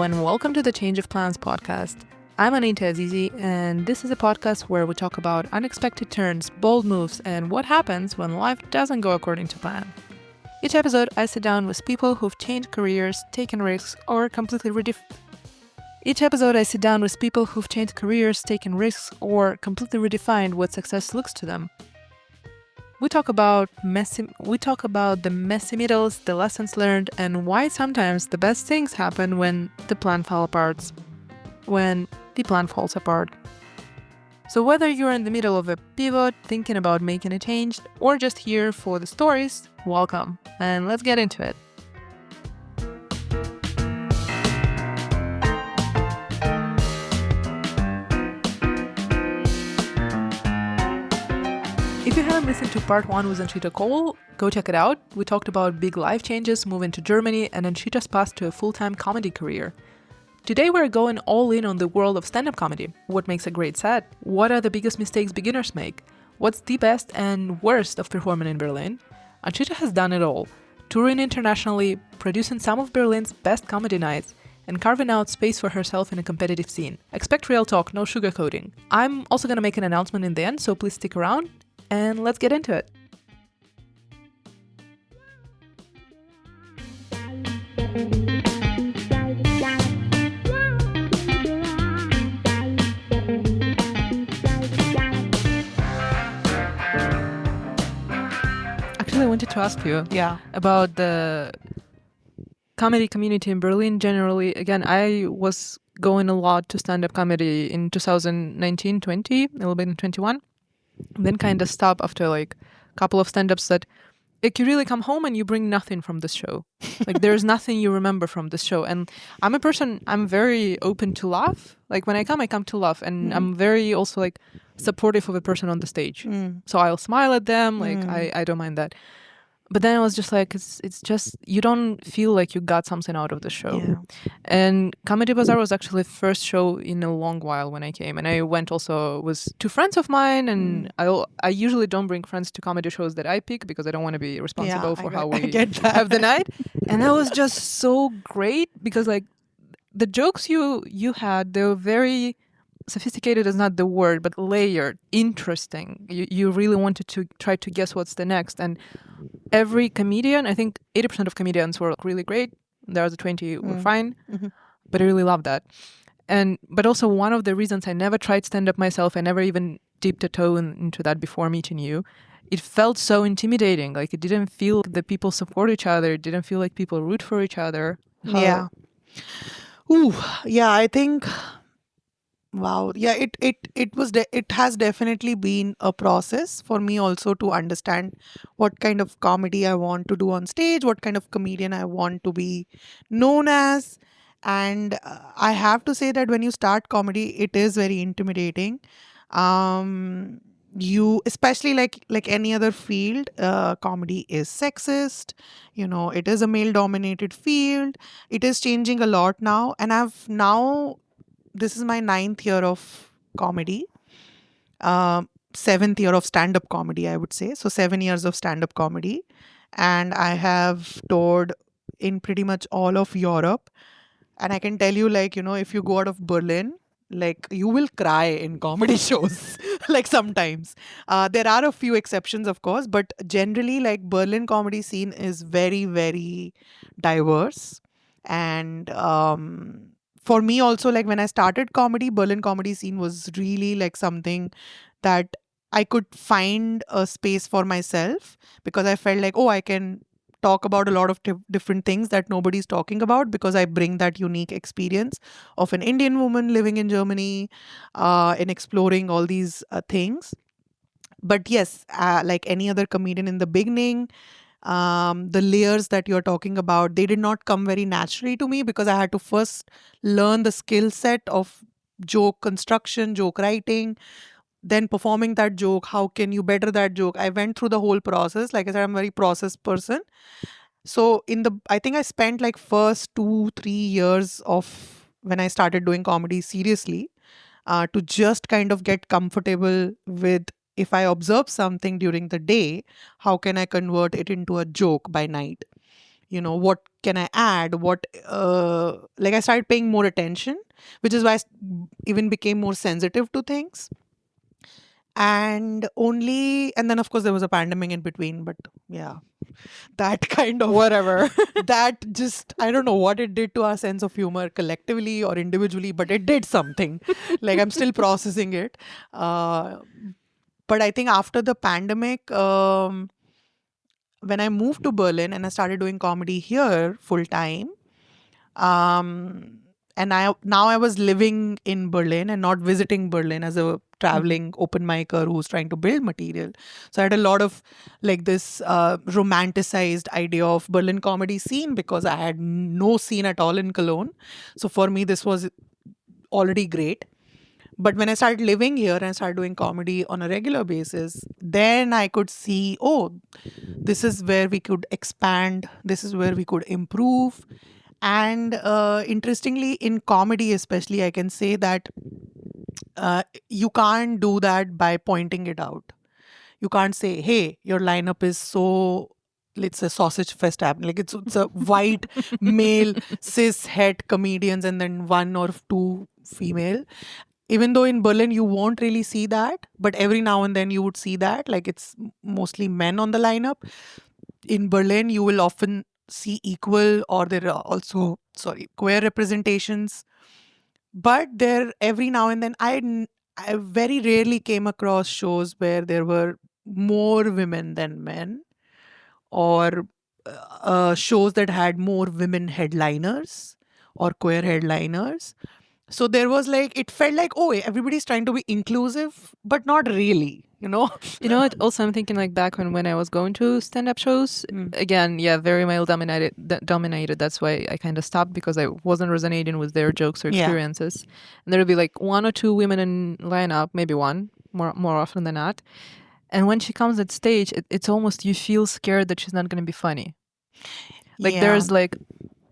Hello and welcome to the Change of Plans podcast. I'm Anita Azizi, and this is a podcast where we talk about unexpected turns, bold moves, and what happens when life doesn't go according to plan. Each episode, I sit down with people who've changed careers, taken risks, or completely redefined what success looks to them. We talk about the messy middles, the lessons learned, and why sometimes the best things happen when the plan falls apart. So whether you're in the middle of a pivot, thinking about making a change, or just here for the stories, welcome, and let's get into it. If you haven't listened to part 1 with Anshita Koul, go check it out. We talked about big life changes, moving to Germany, and Anshita's path to a full-time comedy career. Today we're going all in on the world of stand-up comedy. What makes a great set? What are the biggest mistakes beginners make? What's the best and worst of performing in Berlin? Anshita has done it all, touring internationally, producing some of Berlin's best comedy nights, and carving out space for herself in a competitive scene. Expect real talk, no sugarcoating. I'm also going to make an announcement in the end, so please stick around. And let's get into it. Actually, I wanted to ask you about the comedy community in Berlin generally. Again, I was going a lot to stand-up comedy in 2019-20, a little bit in 21. Then kind of stop after like a couple of stand-ups that like you really come home and you bring nothing from this show. Like there's nothing you remember from this show. And I'm a person, I'm very open to laugh. Like when I come to laugh. And I'm very also like supportive of a person on the stage. So I'll smile at them. Like I don't mind that. But then I was just like, it's just, you don't feel like you got something out of the show. Yeah. And Comedy Bazaar was actually the first show in a long while when I came. And I went also with 2 friends of mine. And I usually don't bring friends to comedy shows that I pick because I don't want to be responsible for how we have the night. And that was just so great because like the jokes you had, they were very sophisticated is not the word, but layered, interesting. You really wanted to try to guess what's the next. And every comedian, I think 80% of comedians were really great. The other 20 were fine, but I really loved that. But also one of the reasons I never tried stand-up myself, I never even dipped a toe into that before meeting you. It felt so intimidating. Like it didn't feel that people support each other. It didn't feel like people root for each other. I think... Wow. Yeah, it has definitely been a process for me also to understand what kind of comedy I want to do on stage, what kind of comedian I want to be known as. And I have to say that when you start comedy, it is very intimidating. You, especially like any other field, comedy is sexist. It is a male dominated field. It is changing a lot now. And this is my 9th year of comedy, 7th year of stand-up comedy, I would say. So 7 years of stand-up comedy. And I have toured in pretty much all of Europe. And I can tell you, if you go out of Berlin, you will cry in comedy shows, sometimes. There are a few exceptions, of course, but generally, Berlin comedy scene is very, very diverse. And for me also, when I started comedy, Berlin comedy scene was really something that I could find a space for myself because I felt like, I can talk about a lot of different things that nobody's talking about because I bring that unique experience of an Indian woman living in Germany and exploring all these things. But yes, like any other comedian in the beginning, the layers that you're talking about, they did not come very naturally to me because I had to first learn the skill set of joke construction, joke writing, then performing that joke. How can you better that joke? I went through the whole process. Like I said, I'm a very process person. So I think I spent first 2-3 years of when I started doing comedy seriously to just kind of get comfortable with, if I observe something during the day, how can I convert it into a joke by night? what can I add, what like I started paying more attention, which is why even became more sensitive to things. And then of course there was a pandemic in between, but yeah, that kind of Whatever. that just, I don't know what it did to our sense of humor collectively or individually, but it did something. Like, I'm still processing it. uh, but I think after the pandemic, when I moved to Berlin and I started doing comedy here full time, um, and I was living in Berlin and not visiting Berlin as a traveling open micer who's trying to build material. So I had a lot of like this romanticized idea of Berlin comedy scene because I had no scene at all in Cologne. So for me, this was already great. But when I started living here and I started doing comedy on a regular basis, then I could see, oh, this is where we could expand, this is where we could improve. And interestingly, in comedy, especially, I can say that you can't do that by pointing it out. You can't say, hey, your lineup is so, let's say, sausage fest happening. Like, it's a white male cis het comedians and then one or two female. Even though in Berlin you won't really see that, but every now and then you would see that. Like, it's mostly men on the lineup. In Berlin, you will often see equal, or there are also, queer representations. But there, every now and then, I very rarely came across shows where there were more women than men, or shows that had more women headliners or queer headliners. So there was like, it felt like, oh, everybody's trying to be inclusive, but not really, You know what? Also, I'm thinking like back when I was going to stand-up shows. Again, yeah, very male dominated. That's why I kind of stopped, because I wasn't resonating with their jokes or Yeah. experiences. And there would be like one or two women in lineup, maybe one, more often than not. And when she comes at stage, it's almost, you feel scared that she's not going to be funny. Like, there's like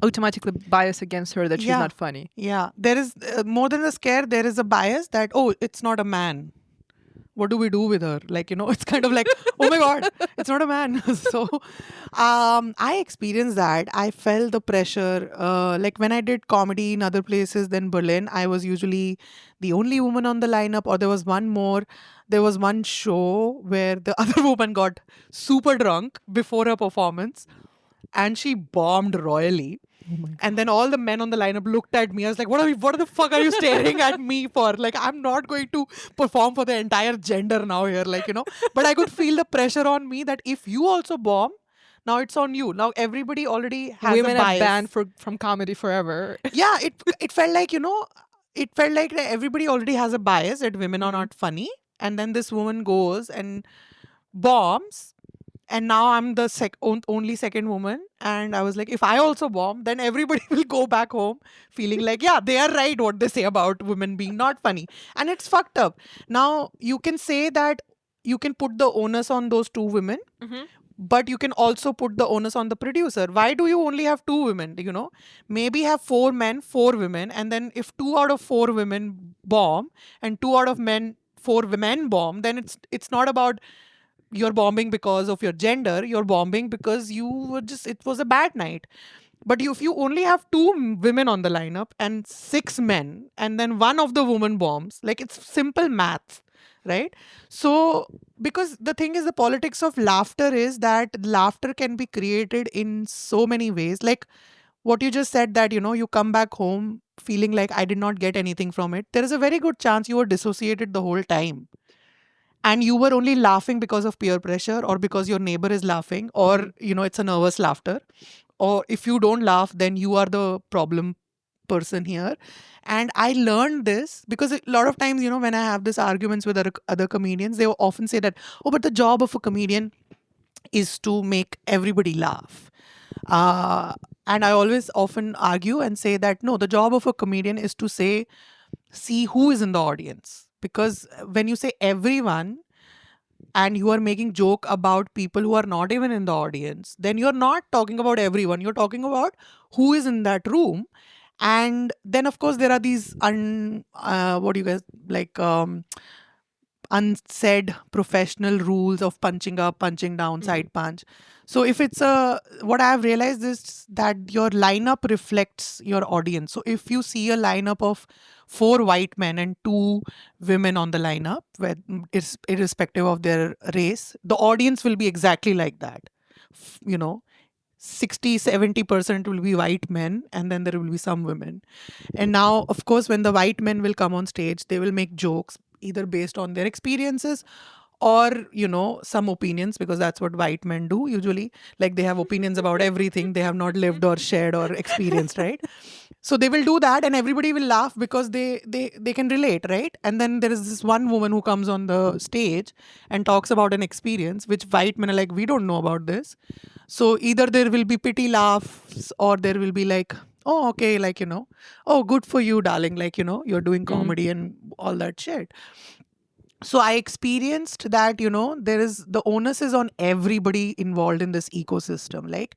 automatically bias against her that she's not funny. Yeah, there is more than a scare. There is a bias that, oh, it's not a man. What do we do with her? Like, it's kind of like, oh my God, it's not a man. So I experienced that. I felt the pressure. Like, when I did comedy in other places than Berlin, I was usually the only woman on the lineup, or there was one more. There was one show where the other woman got super drunk before her performance and she bombed royally. And then all the men on the lineup looked at me. I was like, what the fuck are you staring at me for? Like, I'm not going to perform for the entire gender now here, But I could feel the pressure on me that if you also bomb, now it's on you. Now everybody already has Women a bias. are banned from comedy forever. Yeah, it felt like, it felt like that everybody already has a bias that women are not funny. And then this woman goes and bombs. And now I'm the only second woman. And I was like, if I also bomb, then everybody will go back home feeling like, yeah, they are right what they say about women being not funny. And it's fucked up. Now, you can say that you can put the onus on those two women, but you can also put the onus on the producer. Why do you only have two women? Maybe have 4 men, 4 women. And then if 2 out of 4 women bomb and 2 out of 4 women bomb, then it's not about you're bombing because of your gender, you're bombing because it was a bad night. But if you only have 2 women on the lineup and 6 men, and then one of the women bombs, like, it's simple math, right? So, because the thing is, the politics of laughter is that laughter can be created in so many ways. Like what you just said, that, you come back home feeling like, I did not get anything from it. There is a very good chance you were dissociated the whole time. And you were only laughing because of peer pressure, or because your neighbor is laughing, or it's a nervous laughter, or if you don't laugh, then you are the problem person here. And I learned this because a lot of times, when I have these arguments with other comedians, they often say that, oh, but the job of a comedian is to make everybody laugh. And I always often argue and say that, no, the job of a comedian is to see who is in the audience. Because when you say everyone and you are making joke about people who are not even in the audience, then you're not talking about everyone. You're talking about who is in that room. And then, of course, there are these what do you guys like? unsaid professional rules of punching up, punching down, side punch. So if it's what I've realized is that your lineup reflects your audience. So if you see a lineup of 4 white men and 2 women on the lineup, where it's irrespective of their race, the audience will be exactly like that. 60-70% will be white men, and then there will be some women. And now, of course, when the white men will come on stage, they will make jokes either based on their experiences or, some opinions, because that's what white men do usually. Like, they have opinions about everything they have not lived or shared or experienced, right? So they will do that, and everybody will laugh because they can relate, right? And then there is this one woman who comes on the stage and talks about an experience which white men are like, we don't know about this. So either there will be pity laughs, or there will be like, oh, okay, like, oh, good for you, darling, like, you're doing comedy and all that shit. So I experienced that, there is the onus is on everybody involved in this ecosystem. Like,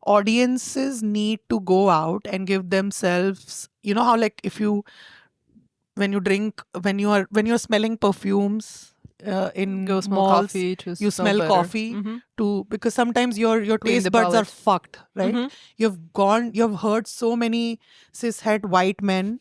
audiences need to go out and give themselves, how, like, if you when you drink when you're smelling perfumes in Go smell malls, coffee to you smell better. coffee to, because sometimes your Clean taste the buds are palate. fucked, right? You've heard so many cishet white men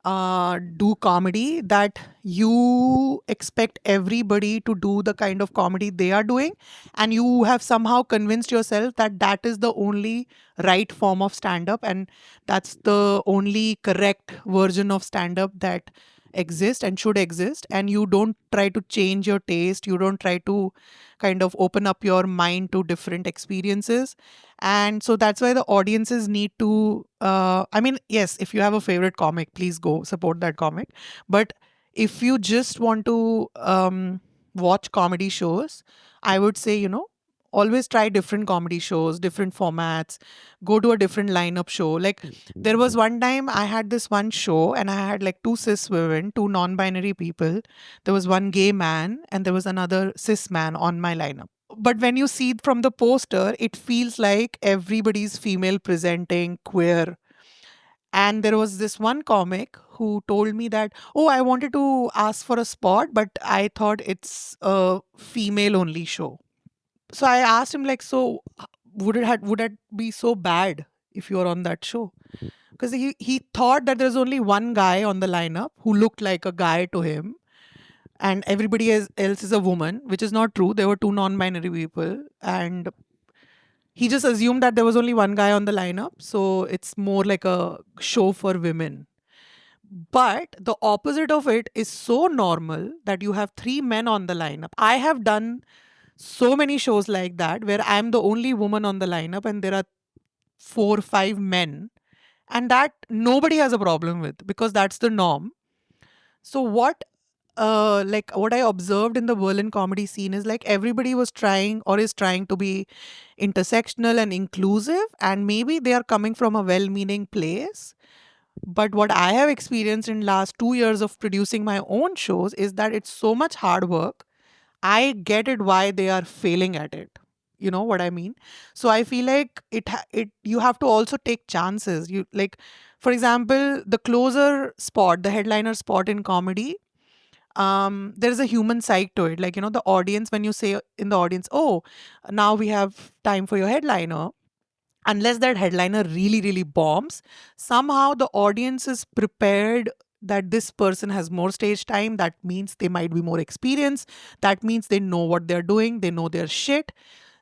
do comedy that you expect everybody to do the kind of comedy they are doing, and you have somehow convinced yourself that that is the only right form of stand up, and that's the only correct version of stand up that exists and should exist. And you don't try to change your taste, you don't try to kind of open up your mind to different experiences. And so that's why the audiences need to I mean, yes, if you have a favorite comic, please go support that comic. But if you just want to watch comedy shows, I would say, always try different comedy shows, different formats, go to a different lineup show. Like, there was one time I had this one show and I had like 2 cis women, 2 non-binary people. There was one gay man and there was another cis man on my lineup. But when you see from the poster, it feels like everybody's female presenting, queer. And there was this one comic who told me that, oh, I wanted to ask for a spot, but I thought it's a female only show. So I asked him, like, so would it be so bad if you're on that show? Because he thought that there's only one guy on the lineup who looked like a guy to him, and everybody else is a woman, which is not true. There were 2 non-binary people, and he just assumed that there was only one guy on the lineup, so it's more like a show for women. But the opposite of it is so normal that you have 3 men on the lineup. I have done so many shows like that where I'm the only woman on the lineup and there are 4 5 men, and that nobody has a problem with because that's the norm. So what I observed in the Berlin comedy scene is like everybody was trying or is trying to be intersectional and inclusive, and maybe they are coming from a well-meaning place. But what I have experienced in last 2 years of producing my own shows is that it's so much hard work. I get it why they are failing at it. You know what I mean? So I feel like it you have to also take chances. You like, for example, the closer spot, the headliner spot in comedy, there is a human side to it. Like, the audience, when you say in the audience, oh, now we have time for your headliner, unless that headliner really really bombs, somehow the audience is prepared that this person has more stage time. That means they might be more experienced, that means they know what they're doing, they know their shit.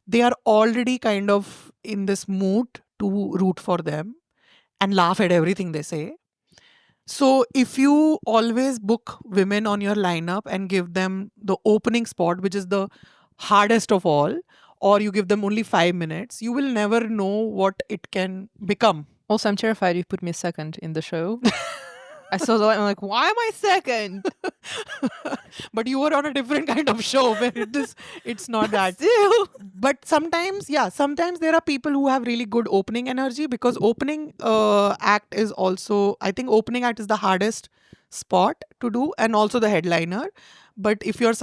They are already kind of in this mood to root for them and laugh at everything they say. So if you always book women on your lineup and give them the opening spot, which is the hardest of all, or you give them only 5 minutes, you will never know what it can become. Also, I'm terrified you put me second in the show. I saw the line, I'm like, why am I second? But you were on a different kind of show where it's not that. Still. But sometimes there are people who have really good opening energy, because opening act is also, I think opening act is the hardest spot to do, and also the headliner. But if you're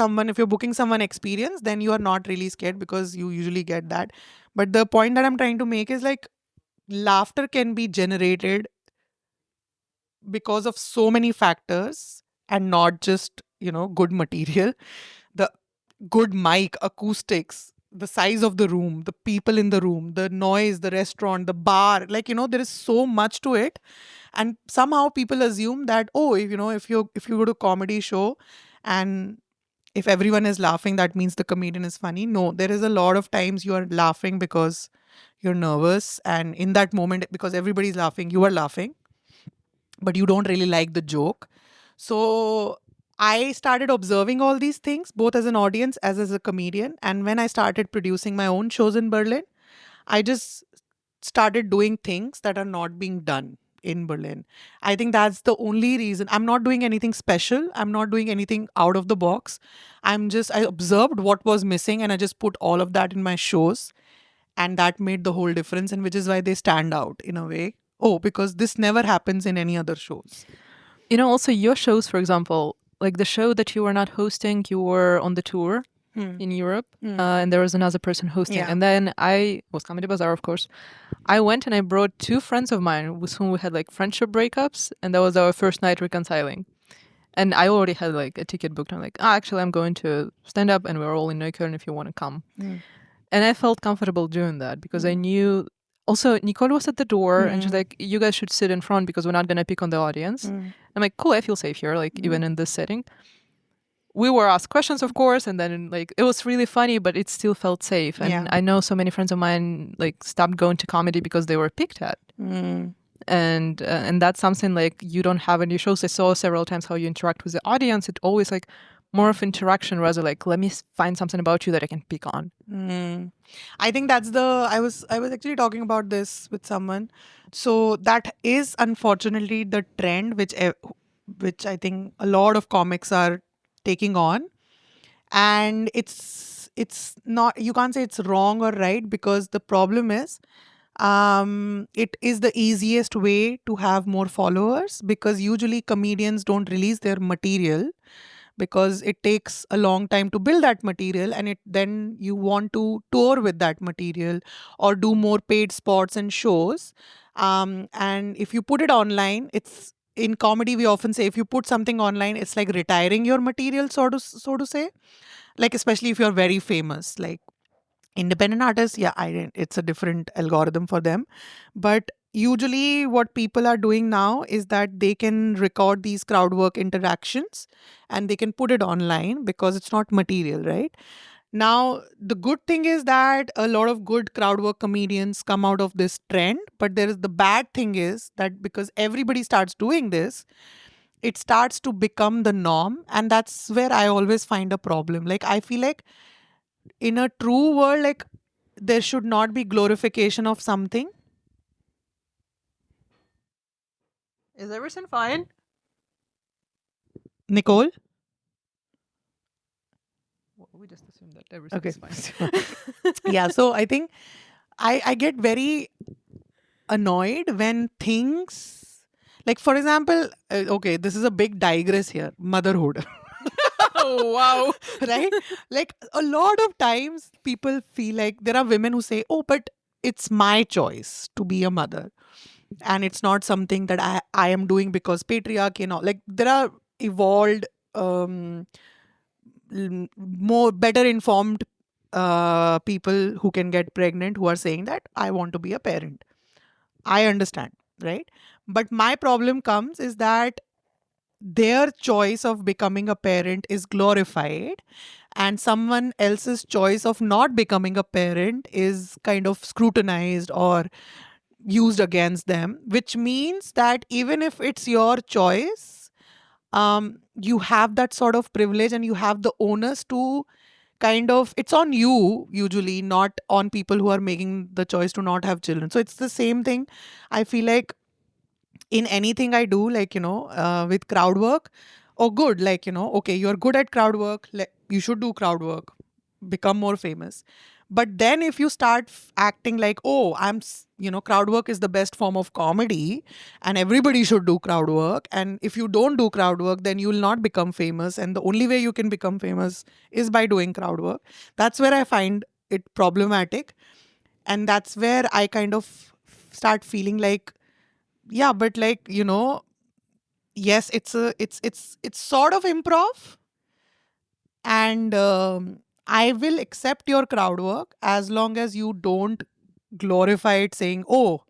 booking someone experienced, then you are not really scared because you usually get that. But the point that I'm trying to make is like, laughter can be generated because of so many factors, and not just, good material. The good mic, acoustics, the size of the room, the people in the room, the noise, the restaurant, the bar, there is so much to it. And somehow people assume that, oh, if you go to a comedy show and if everyone is laughing, that means the comedian is funny. No, there is a lot of times you are laughing because you're nervous, and in that moment, because everybody's laughing, you are laughing, but you don't really like the joke. So I started observing all these things, both as an audience as a comedian. And when I started producing my own shows in Berlin, I just started doing things that are not being done in Berlin. I think that's the only reason. I'm not doing anything special. I'm not doing anything out of the box. I observed what was missing and I just put all of that in my shows. And that made the whole difference. And which is why they stand out in a way. Oh, because this never happens in any other shows. Also your shows, for example, like the show that you were not hosting, you were on the tour in Europe, and there was another person hosting. Yeah. And then I was Comedy Bazaar, of course. I went and I brought two friends of mine with whom we had like friendship breakups, and that was our first night reconciling. And I already had like a ticket booked. I'm like, actually, I'm going to stand up, and we're all in Neukölln if you want to come. And I felt comfortable doing that because I knew. Also, Nicole was at the door and she's like, you guys should sit in front because we're not going to pick on the audience. I'm like, cool, I feel safe here, like even in this setting. We were asked questions, of course, and then like it was really funny, but it still felt safe. And I know so many friends of mine like stopped going to comedy because they were picked at. And that's something like you don't have in your shows. I saw several times how you interact with the audience. It always like more of interaction rather like let me find something about you that I can pick on. I think that's I was actually talking about this with someone. So that is unfortunately the trend which I think a lot of comics are taking on. And it's not, you can't say it's wrong or right, because the problem is it is the easiest way to have more followers, because usually comedians don't release their material because it takes a long time to build that material, and then you want to tour with that material or do more paid spots and shows. And if you put it online, it's in comedy we often say if you put something online, it's like retiring your material, so to say. Like especially if you're very famous, like independent artists, yeah, it's a different algorithm for them. But usually what people are doing now is that they can record these crowd work interactions and they can put it online because it's not material, right? Now the good thing is that a lot of good crowd work comedians come out of this trend, but there is the bad thing is that because everybody starts doing this, it starts to become the norm. And that's where I always find a problem. Like I feel like in a true world, like there should not be glorification of something. Is everything fine? Nicole? Well, we just assume that everything is fine. Yeah, so I think I get very annoyed when things, like for example, okay, this is a big digress here, motherhood. Oh, wow. Right? Like a lot of times people feel like there are women who say, oh, but it's my choice to be a mother. And it's not something that I am doing because patriarchy and all. Like there are evolved, more better informed people who can get pregnant who are saying that I want to be a parent. I understand, right? But my problem comes is that their choice of becoming a parent is glorified, and someone else's choice of not becoming a parent is kind of scrutinized or used against them, which means that even if it's your choice, you have that sort of privilege and you have the onus to kind of, it's on you usually, not on people who are making the choice to not have children. So it's the same thing. I feel like in anything I do, like, with crowd work, or good, like, okay, you're good at crowd work, you should do crowd work, become more famous. But then if you start acting like, oh, crowd work is the best form of comedy and everybody should do crowd work. And if you don't do crowd work, then you will not become famous. And the only way you can become famous is by doing crowd work. That's where I find it problematic. And that's where I kind of start feeling like, yeah, but like, yes, it's sort of improv, and I will accept your crowd work as long as you don't glorify it saying, oh,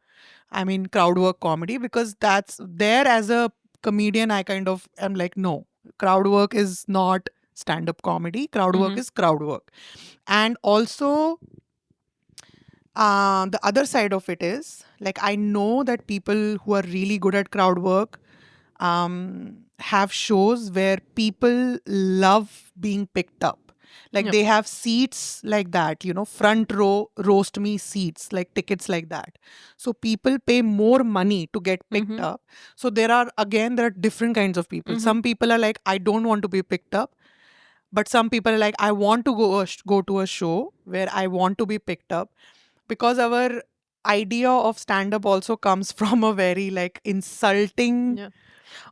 I mean, crowd work comedy, because that's there as a comedian. I kind of am like, no, crowd work is not stand up comedy. Crowd work is crowd work. And also, the other side of it is like, I know that people who are really good at crowd work have shows where people love being picked up. Like Yep. they have seats like that, front row roast me seats, like tickets like that. So people pay more money to get picked up. So there are different kinds of people. Some people are like, I don't want to be picked up. But some people are like, I want to go to a show where I want to be picked up, because our idea of stand up also comes from a very like insulting. Yeah.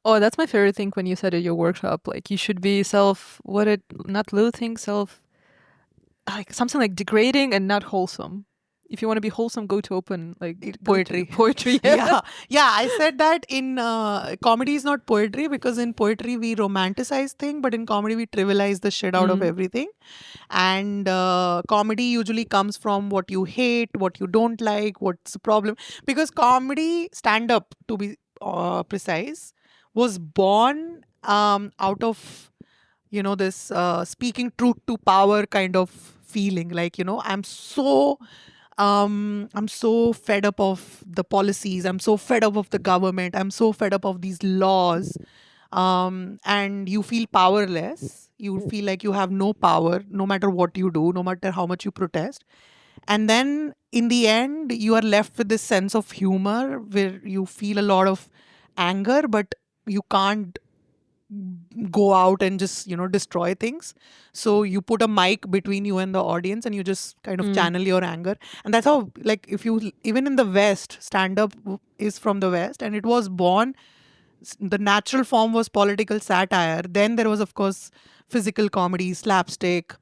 Oh, that's my favorite thing when you said at your workshop. Like, you should be not loathing, like something like degrading and not wholesome. If you want to be wholesome, go to open, like, go to Poetry. poetry. Yeah, I said that in comedy is not poetry, because in poetry we romanticize thing, but in comedy we trivialize the shit out of everything. And comedy usually comes from what you hate, what you don't like, what's the problem. Because comedy, stand up to be precise, was born out of this speaking truth to power kind of feeling. Like, I'm so fed up of the policies. I'm so fed up of the government. I'm so fed up of these laws. And you feel powerless. You feel like you have no power, no matter what you do, no matter how much you protest. And then in the end, you are left with this sense of humor where you feel a lot of anger, but you can't go out and just destroy things. So you put a mic between you and the audience, and you just kind of channel your anger. And that's how, like, if you even in the West, stand up is from the West, and it was born. The natural form was political satire. Then there was, of course, physical comedy, slapstick,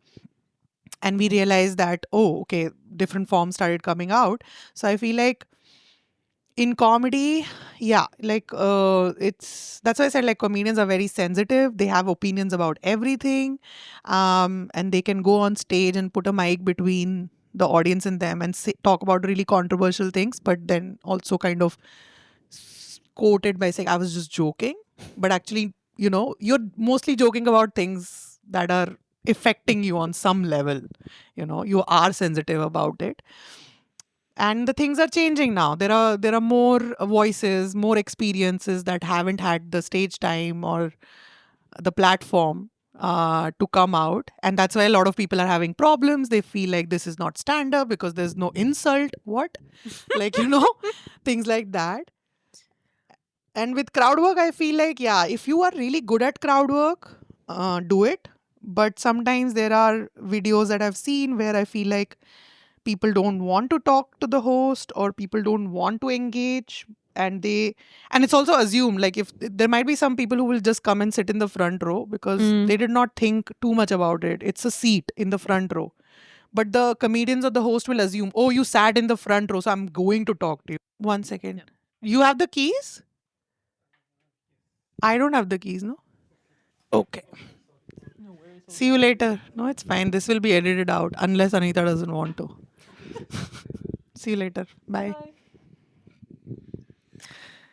and we realized that, oh, okay, different forms started coming out. So I feel like in comedy, yeah, like it's that's why I said, like, comedians are very sensitive. They have opinions about everything, and they can go on stage and put a mic between the audience and them and talk about really controversial things, but then also kind of quote it by saying, I was just joking. But actually, you're mostly joking about things that are affecting you on some level. You are sensitive about it. And the things are changing now. There are more voices, more experiences that haven't had the stage time or the platform to come out, and that's why a lot of people are having problems. They feel like this is not stand up because there's no insult. What? Like, things like that. And with crowd work, I feel like, yeah, if you are really good at crowd work, do it. But sometimes there are videos that I've seen where I feel like people don't want to talk to the host, or people don't want to engage. And it's also assumed, like, if there might be some people who will just come and sit in the front row because they did not think too much about it. It's a seat in the front row. But the comedians or the host will assume, oh, you sat in the front row, so I'm going to talk to you. 1 second. You have the keys? I don't have the keys, no? Okay. See you later. No, it's fine. This will be edited out unless Anita doesn't want to. See you later. Bye.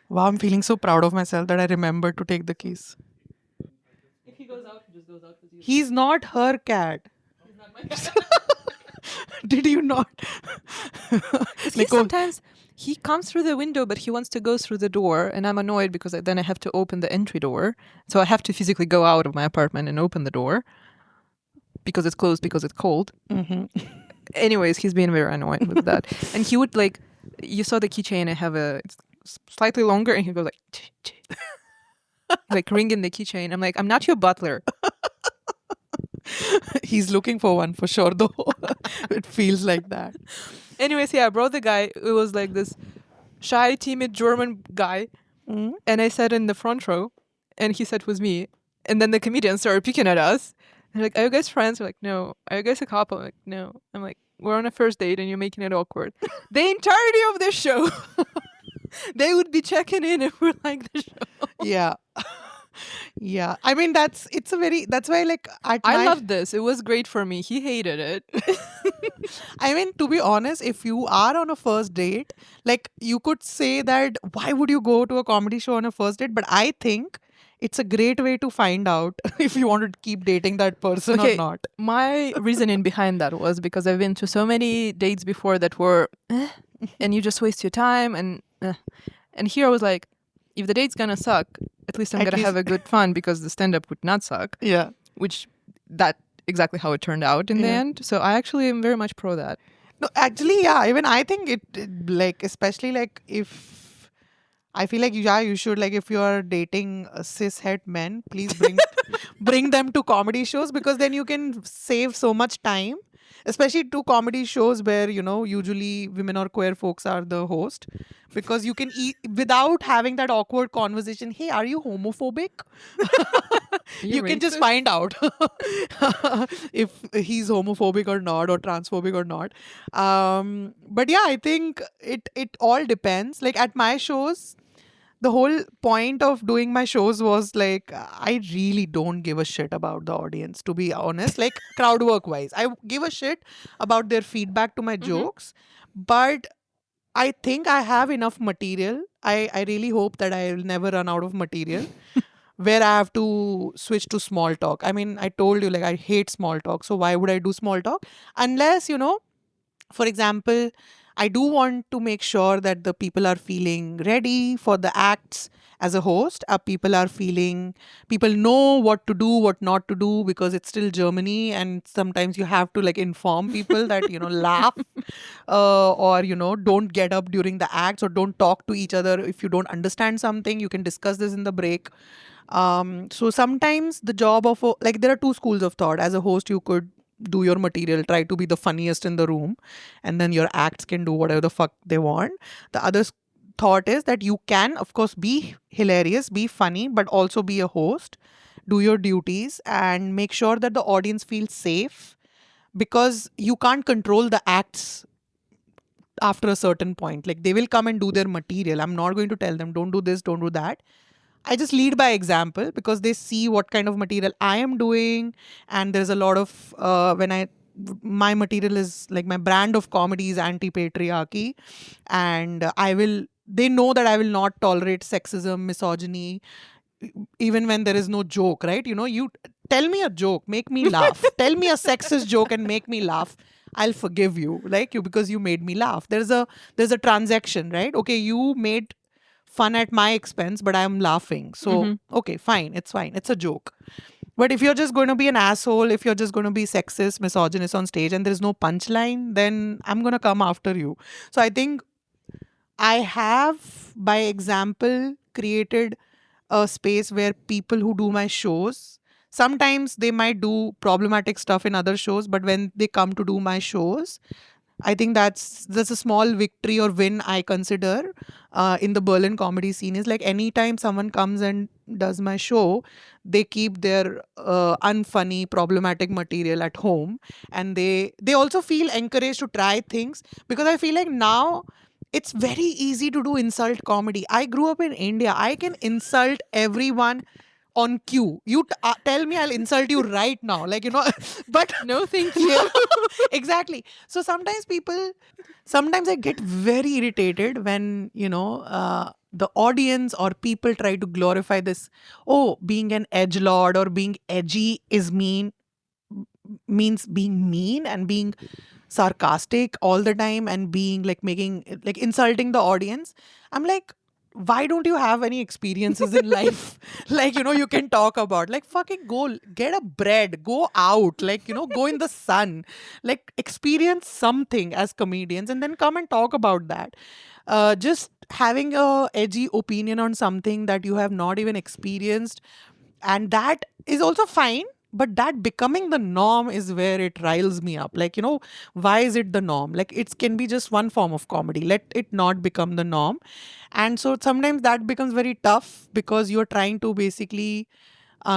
Wow, I'm feeling so proud of myself that I remembered to take the keys. If he goes out, he just goes out with you. He's not her cat. He's not my cat. Did you not? Sometimes he comes through the window, but he wants to go through the door, and I'm annoyed because then I have to open the entry door. So I have to physically go out of my apartment and open the door because it's closed because it's cold. Anyways, he's been very annoyed with that. And he would, like, you saw the keychain, I have it's slightly longer, and he goes like ringing the keychain. I'm like, I'm not your butler. He's looking for one for sure, though. It feels like that. Anyways, yeah, I brought the guy. It was like this shy, timid German guy. And I sat in the front row, and he sat with me. And then the comedians started picking at us. They're like, are you guys friends? We're like, no. Are you guys a couple? I'm like, no. I'm like, we're on a first date and you're making it awkward. The entirety of this show, They would be checking in if we're like the show. Yeah. Yeah. I mean, that's why, like, at I my, loved this. It was great for me. He hated it. I mean, to be honest, if you are on a first date, like, you could say that, why would you go to a comedy show on a first date? But I think it's a great way to find out if you want to keep dating that person or Okay, not. my reasoning behind that was because I've been to so many dates before that were, and you just waste your time, and here I was like, if the date's gonna suck, at least I'm At gonna least, have a good fun because the stand-up would not suck, yeah. which that exactly how it turned out in the Yeah. end. So I actually am very much pro that. No, actually, yeah. Even I think like, especially like, if I feel like, yeah, you should, like, if you are dating cis-het men, please bring them to comedy shows, because then you can save so much time, especially to comedy shows where, usually women or queer folks are the host, because you can eat without having that awkward conversation. Hey, are you homophobic? You can just find out if he's homophobic or not, or transphobic or not. But yeah, I think it all depends. Like, at my shows, the whole point of doing my shows was like, I really don't give a shit about the audience, to be honest. Like, crowd work wise, I give a shit about their feedback to my jokes. But I think I have enough material. I really hope that I will never run out of material where I have to switch to small talk. I mean, I told you, like, I hate small talk, so why would I do small talk? Unless, for example, I do want to make sure that the people are feeling ready for the acts as a host. People know what to do, what not to do, because it's still Germany, and sometimes you have to, like, inform people that, laugh, or, don't get up during the acts, or don't talk to each other. If you don't understand something, you can discuss this in the break. So sometimes the job of like, there are two schools of thought. As a host, you could do your material, try to be the funniest in the room, and then your acts can do whatever the fuck they want. The other thought is that you can, of course, be hilarious, be funny, but also be a host, do your duties, and make sure that the audience feels safe, because you can't control the acts after a certain point. Like, they will come and do their material. I'm not going to tell them, don't do this, don't do that. I just lead by example, because they see what kind of material I am doing. And there's a lot of, my material is like, my brand of comedy is anti-patriarchy. And they know that I will not tolerate sexism, misogyny, even when there is no joke, right? You tell me a joke, make me laugh. Tell me a sexist joke and make me laugh. I'll forgive you, like, you, because you made me laugh. There's a transaction, right? Okay, you made fun at my expense, but I'm laughing. So, okay, fine. It's fine. It's a joke. But if you're just going to be an asshole, if you're just going to be sexist, misogynist on stage, and there's no punchline, then I'm going to come after you. So I think I have, by example, created a space where people who do my shows, sometimes they might do problematic stuff in other shows, but when they come to do my shows, I think that's a small victory or win I consider in the Berlin comedy scene. Is like, anytime someone comes and does my show, they keep their unfunny, problematic material at home, and they also feel encouraged to try things, because I feel like now it's very easy to do insult comedy. I grew up in India. I can insult everyone on cue. You tell me, I'll insult you right now. Like, but No, thank you. exactly. So sometimes I get very irritated when, the audience or people try to glorify this. Oh, being an edgelord or being edgy means being mean and being sarcastic all the time, and being like, making, like, insulting the audience. I'm like, why don't you have any experiences in life? Like, you can talk about, like, fucking go get a bread, go out, like, go in the sun, like, experience something as comedians, and then come and talk about that. Just having a edgy opinion on something that you have not even experienced, and that is also fine, but that becoming the norm is where it riles me up. Like, why is it the norm? Like, it can be just one form of comedy, let it not become the norm. And so sometimes that becomes very tough, because you're trying to basically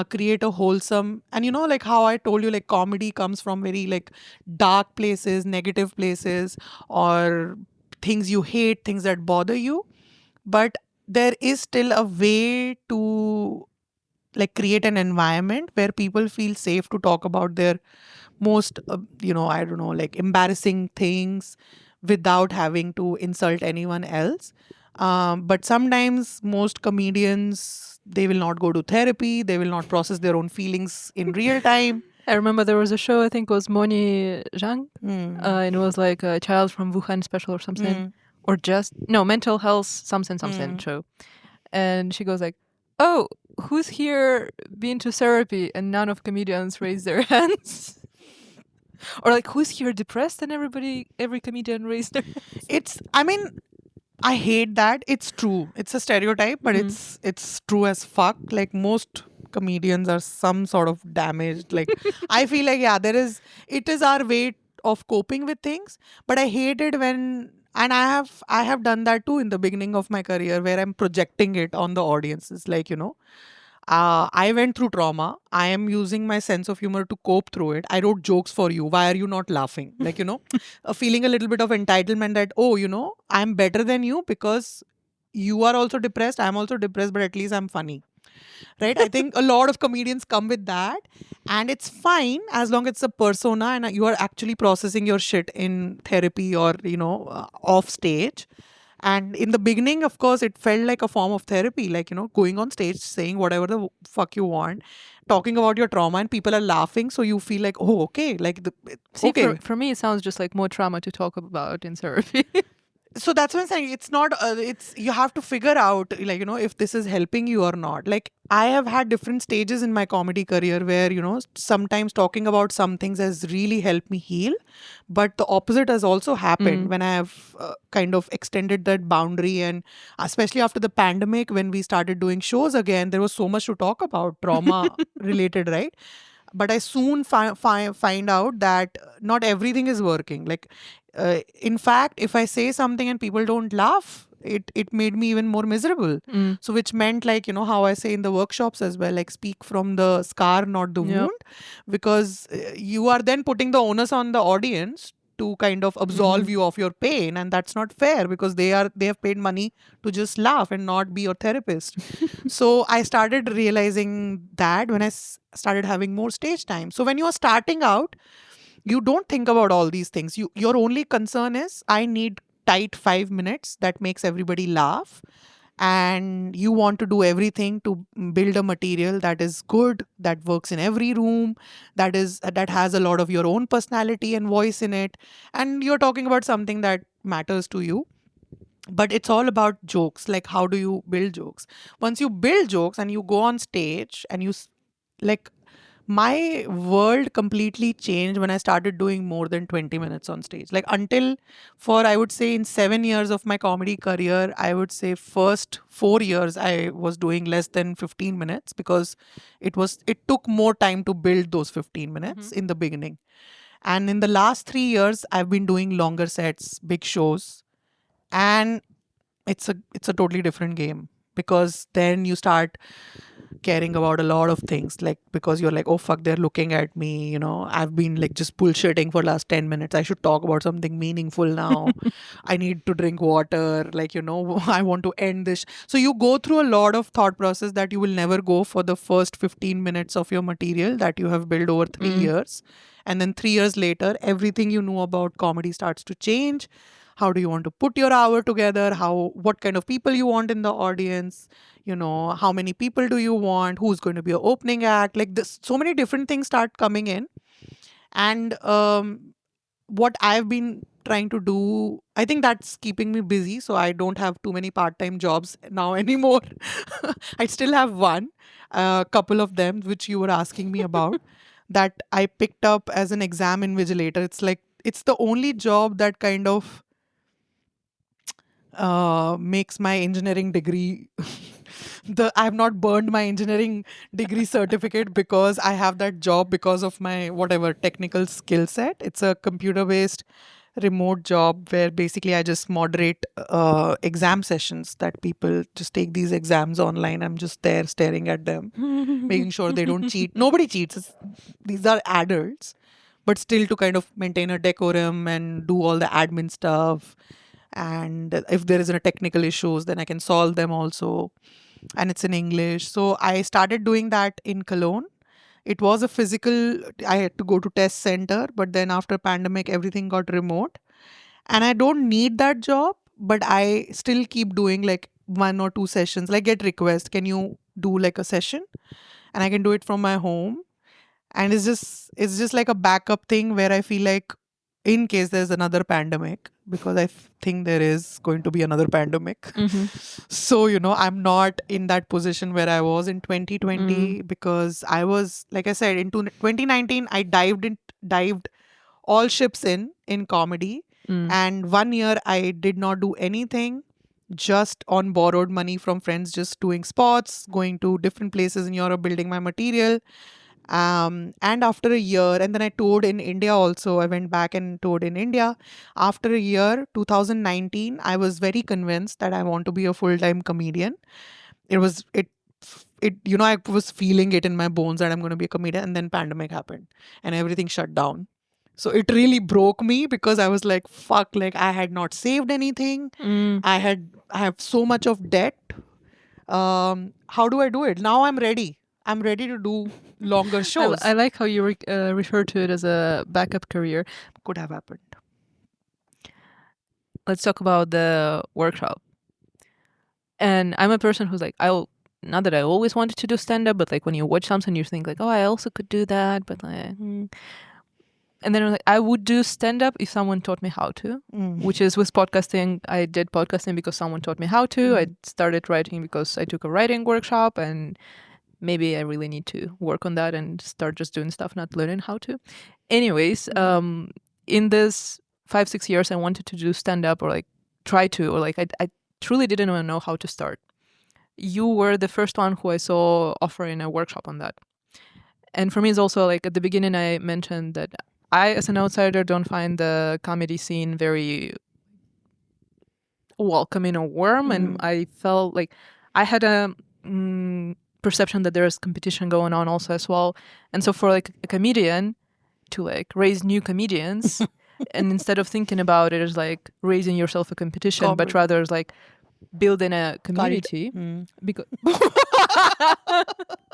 create a wholesome, and like how I told you, like, comedy comes from very, like, dark places, negative places, or things you hate, things that bother you. but there is still a way to like create an environment where people feel safe to talk about their most I don't know, like embarrassing things without having to insult anyone else. But sometimes most comedians, they will not go to therapy, they will not process their own feelings in real time. I remember there was a show, I think it was Moni Zhang, and it was like a child from Wuhan special or something, or just, no, mental health something show. And she goes like, oh, who's here been to therapy? And none of comedians raise their hands. Or like, who's here depressed? And every comedian raised their hands. I mean, I hate that. It's true. It's a stereotype, but it's true as fuck. Like most comedians are some sort of damaged. Like I feel like it is our way of coping with things. But I hate it when, and I have done that too in the beginning of my career, where I'm projecting it on the audiences. Like, I went through trauma. I am using my sense of humor to cope through it. I wrote jokes for you. Why are you not laughing? Like, feeling a little bit of entitlement that, oh, I'm better than you because you are also depressed. I'm also depressed, but at least I'm funny. Right? I think a lot of comedians come with that, and it's fine as long as it's a persona and you are actually processing your shit in therapy or, off stage. And in the beginning, of course, it felt like a form of therapy, like, going on stage, saying whatever the fuck you want, talking about your trauma, and people are laughing. So you feel like, oh, okay. See, okay. For me, it sounds just like more trauma to talk about in therapy. So that's what I'm saying. It's not, you have to figure out, like, if this is helping you or not. Like, I have had different stages in my comedy career where, sometimes talking about some things has really helped me heal. But the opposite has also happened when I have kind of extended that boundary. And especially after the pandemic, when we started doing shows again, there was so much to talk about, trauma related, right? But I soon find out that not everything is working. Like, in fact, if I say something and people don't laugh, it made me even more miserable. So which meant, like, how I say in the workshops as well, like, speak from the scar, not the wound, because you are then putting the onus on the audience to kind of absolve you of your pain, and that's not fair because they have paid money to just laugh and not be your therapist. So I started realizing that when I started having more stage time. So when you are starting out, you don't think about all these things. Your only concern is, I need tight 5 minutes that makes everybody laugh, and you want to do everything to build a material that is good, that works in every room, that has a lot of your own personality and voice in it, and you're talking about something that matters to you. But it's all about jokes. Like, how do you build jokes? Once you build jokes and you go on stage and like, my world completely changed when I started doing more than 20 minutes on stage. Like, until, for, I would say, in 7 years of my comedy career, I would say first 4 years I was doing less than 15 minutes because it took more time to build those 15 minutes in the beginning. And in the last 3 years, I've been doing longer sets, big shows, and it's a totally different game, because then you start caring about a lot of things, like, because you're like, oh fuck, they're looking at me, I've been like just bullshitting for last 10 minutes, I should talk about something meaningful now. I need to drink water, like, I want to end this. So you go through a lot of thought process that you will never go for the first 15 minutes of your material that you have built over 3 years. And then 3 years later, everything you know about comedy starts to change. How do you want to put your hour together? What kind of people you want in the audience? How many people do you want? Who's going to be your opening act? Like this, so many different things start coming in. And what I've been trying to do, I think that's keeping me busy. So I don't have too many part-time jobs now anymore. I still have one, a couple of them, which you were asking me about, that I picked up as an exam invigilator. It's like, it's the only job that kind of makes my engineering degree I have not burned my engineering degree certificate because I have that job because of my whatever technical skill set. It's a computer based remote job where basically I just moderate exam sessions that people just take these exams online. I'm just there staring at them, making sure they don't cheat. Nobody cheats. These are adults, but still to kind of maintain a decorum and do all the admin stuff. And if there is a technical issues, then I can solve them also. And it's in English. So I started doing that in Cologne. It was a physical, I had to go to test center, but then after pandemic, everything got remote. And I don't need that job, but I still keep doing like 1 or 2 sessions, like get request, can you do like a session? And I can do it from my home. And it's just like a backup thing where I feel like in case there's another pandemic, because I think there is going to be another pandemic. Mm-hmm. So, I'm not in that position where I was in 2020, because I was, like I said, into 2019, I dived all ships in comedy. And 1 year I did not do anything, just on borrowed money from friends, just doing spots, going to different places in Europe, building my material. And after a year, and then I toured in India also. I went back and toured in India. After a year, 2019, I was very convinced that I want to be a full-time comedian. It was I was feeling it in my bones that I'm going to be a comedian, and then pandemic happened and everything shut down. So it really broke me, because I was like, fuck, like I had not saved anything. I have so much of debt. How do I do it? Now I'm ready. I'm ready to do longer shows. I like how you refer to it as a backup career. Could have happened. Let's talk about the workshop. And I'm a person who's like, not that I always wanted to do stand-up, but like when you watch something, you think like, oh, I also could do that, but like, and then I'm like, I would do stand-up if someone taught me how to, which is with podcasting. I did podcasting because someone taught me how to. I started writing because I took a writing workshop, and maybe I really need to work on that and start just doing stuff, not learning how to. Anyways, in this 5-6 years, I wanted to do stand-up, or like try to, or like I truly didn't even know how to start. You were the first one who I saw offering a workshop on that. And for me, it's also like at the beginning, I mentioned that I, as an outsider, don't find the comedy scene very welcoming or warm. And I felt like I had a perception that there's competition going on also as well. And so for like a comedian to like raise new comedians, and instead of thinking about it as like raising yourself a competition, but rather as like building a community. Because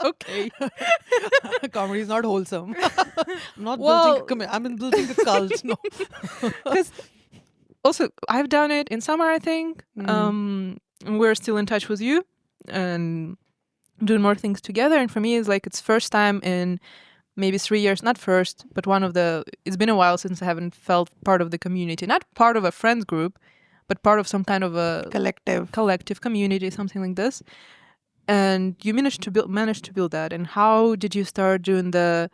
okay, comedy is not wholesome. I'm not building. I'm building a cult. No, because also I've done it in summer. I think we're still in touch with you and doing more things together. And for me, it's like it's first time in maybe 3 years, not first, but one of the. It's been a while since I haven't felt part of the community, not part of a friends group, but part of some kind of a collective community, something like this. And you managed to build that. And how did you start doing the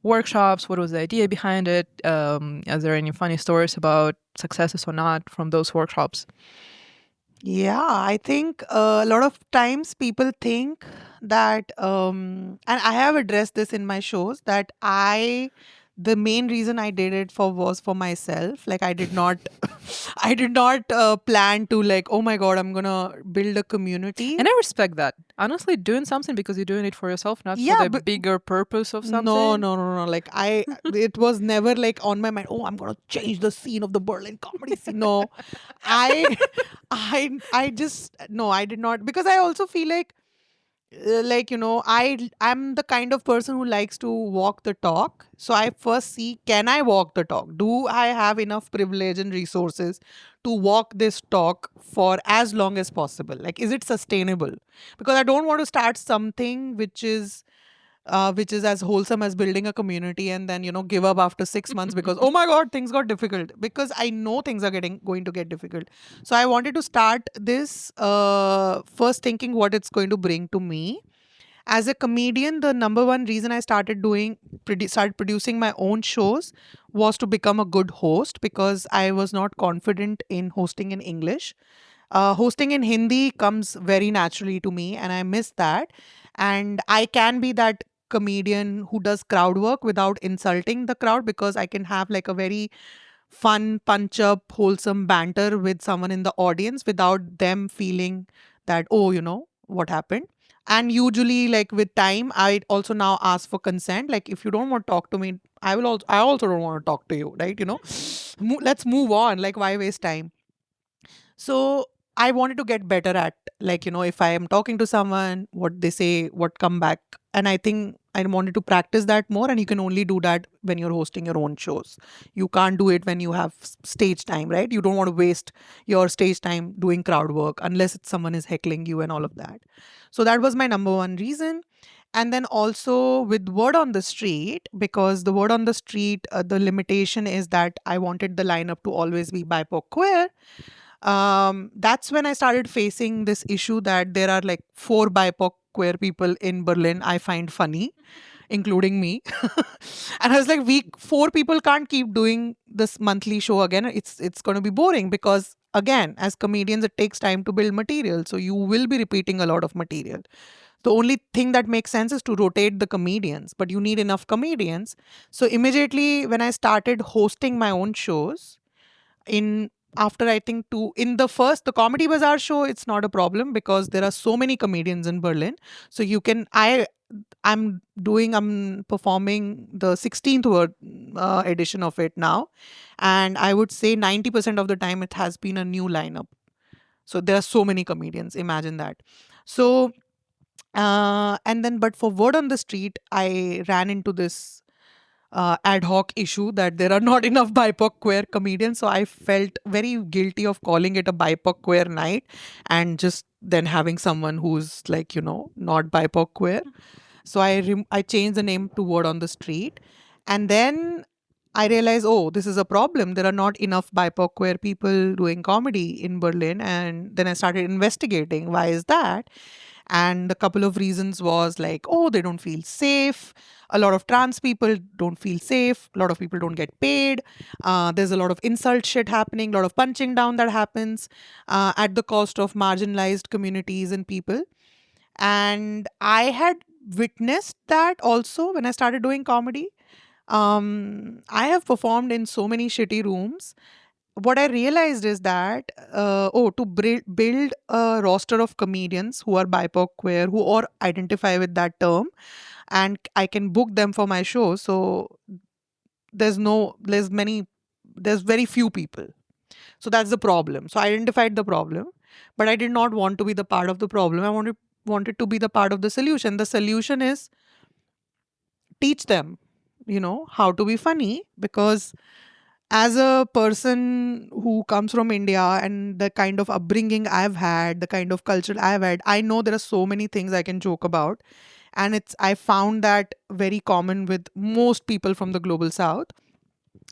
workshops? What was the idea behind it? Are there any funny stories about successes or not from those workshops? Yeah, I think a lot of times people think that, and I have addressed this in my shows, that the main reason I did it was for myself. Like I did not, I did not plan to like, oh my God, I'm gonna build a community. And I respect that. Honestly, doing something because you're doing it for yourself, not for the bigger purpose of something. No. Like it was never like on my mind. Oh, I'm gonna change the scene of the Berlin comedy scene. No, I just no, I did not, because I also feel like I'm the kind of person who likes to walk the talk. So I first see, can I walk the talk? Do I have enough privilege and resources to walk this talk for as long as possible? Like, is it sustainable? Because I don't want to start something which is as wholesome as building a community, and then give up after 6 months because oh my God, things got difficult, because I know things are going to get difficult. So I wanted to start this first thinking what it's going to bring to me as a comedian. The number one reason I started producing my own shows was to become a good host, because I was not confident in hosting in English. Hosting in Hindi comes very naturally to me, and I miss that. And I can be that comedian who does crowd work without insulting the crowd, because I can have like a very fun, punch up, wholesome banter with someone in the audience without them feeling that, oh, what happened. And usually, like with time, I also now ask for consent. Like, if you don't want to talk to me, I also don't want to talk to you, right? Let's move on. Like, why waste time? So I wanted to get better at, like, if I am talking to someone, what they say, what come back. And I think I wanted to practice that more. And you can only do that when you're hosting your own shows. You can't do it when you have stage time, right? You don't want to waste your stage time doing crowd work unless it's someone is heckling you and all of that. So that was my number one reason. And then also with word on the street, because the word on the street, the limitation is that I wanted the lineup to always be BIPOC queer. That's when I started facing this issue that there are like 4 BIPOC queer people in Berlin I find funny, including me. And I was like, we 4 people can't keep doing this monthly show again. It's going to be boring because again, as comedians, it takes time to build material. So you will be repeating a lot of material. The only thing that makes sense is to rotate the comedians, but you need enough comedians. So immediately when I started hosting my own shows, in after I think in the Comedy Bazaar show, it's not a problem because there are so many comedians in Berlin. So you can I'm performing the 16th edition of it now, and I would say 90% of the time it has been a new lineup. So there are so many comedians. Imagine that. So and then, but for word on the street, I ran into this ad hoc issue that there are not enough BIPOC queer comedians. So I felt very guilty of calling it a BIPOC queer night and just then having someone who's like, not BIPOC queer. So I changed the name to word on the street. And then I realized, oh, this is a problem. There are not enough BIPOC queer people doing comedy in Berlin. And then I started investigating why is that. And a couple of reasons was like, oh, they don't feel safe. A lot of trans people don't feel safe. A lot of people don't get paid. There's a lot of insult shit happening, a lot of punching down that happens at the cost of marginalized communities and people. And I had witnessed that also when I started doing comedy. I have performed in so many shitty rooms. What I realized is that, to build a roster of comedians who are BIPOC queer, who or identify with that term, and I can book them for my show. So there's no, there's very few people. So that's the problem. So I identified the problem, but I did not want to be the part of the problem. I wanted to be the part of the solution. The solution is teach them, how to be funny, because as a person who comes from India and the kind of upbringing I've had, the kind of culture I've had, I know there are so many things I can joke about. And I found that very common with most people from the global south.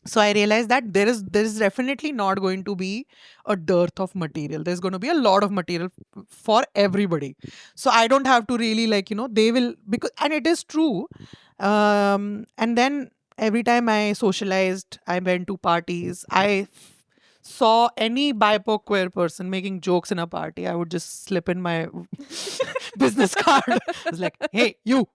So I realized that there is definitely not going to be a dearth of material. There's going to be a lot of material for everybody. So I don't have to really they will, because, and it is true. And then every time I socialized, I went to parties, saw any BIPOC queer person making jokes in a party, I would just slip in my business card. I was like, hey, you,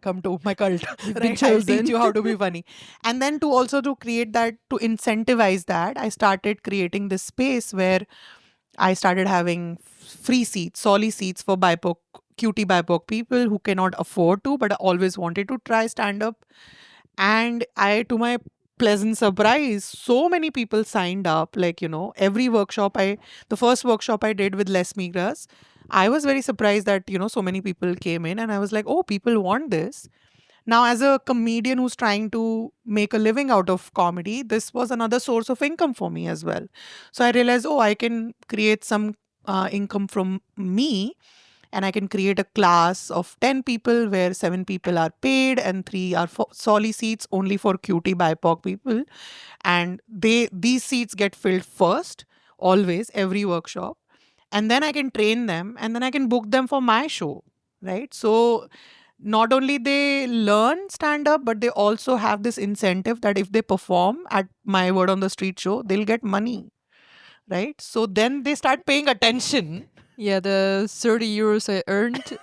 come to my cult. Right? I'll teach you how to be funny. And then to create that, to incentivize that, I started creating this space where I started having free seats, solly seats for BIPOC, cutie BIPOC people who cannot afford to, but always wanted to try stand up. And to my pleasant surprise, so many people signed up. Like, every the first workshop I did with Les Migras, I was very surprised that, so many people came in, and I was like, oh, people want this. Now, as a comedian who's trying to make a living out of comedy, this was another source of income for me as well. So I realized, oh, I can create some income from me, and I can create a class of 10 people where 7 people are paid and 3 are solely seats only for cutie BIPOC people. And these seats get filled first, always, every workshop. And then I can train them, and then I can book them for my show, right? So not only they learn stand up, but they also have this incentive that if they perform at my word on the street show, they'll get money, right? So then they start paying attention. Yeah, the 30 euros I earned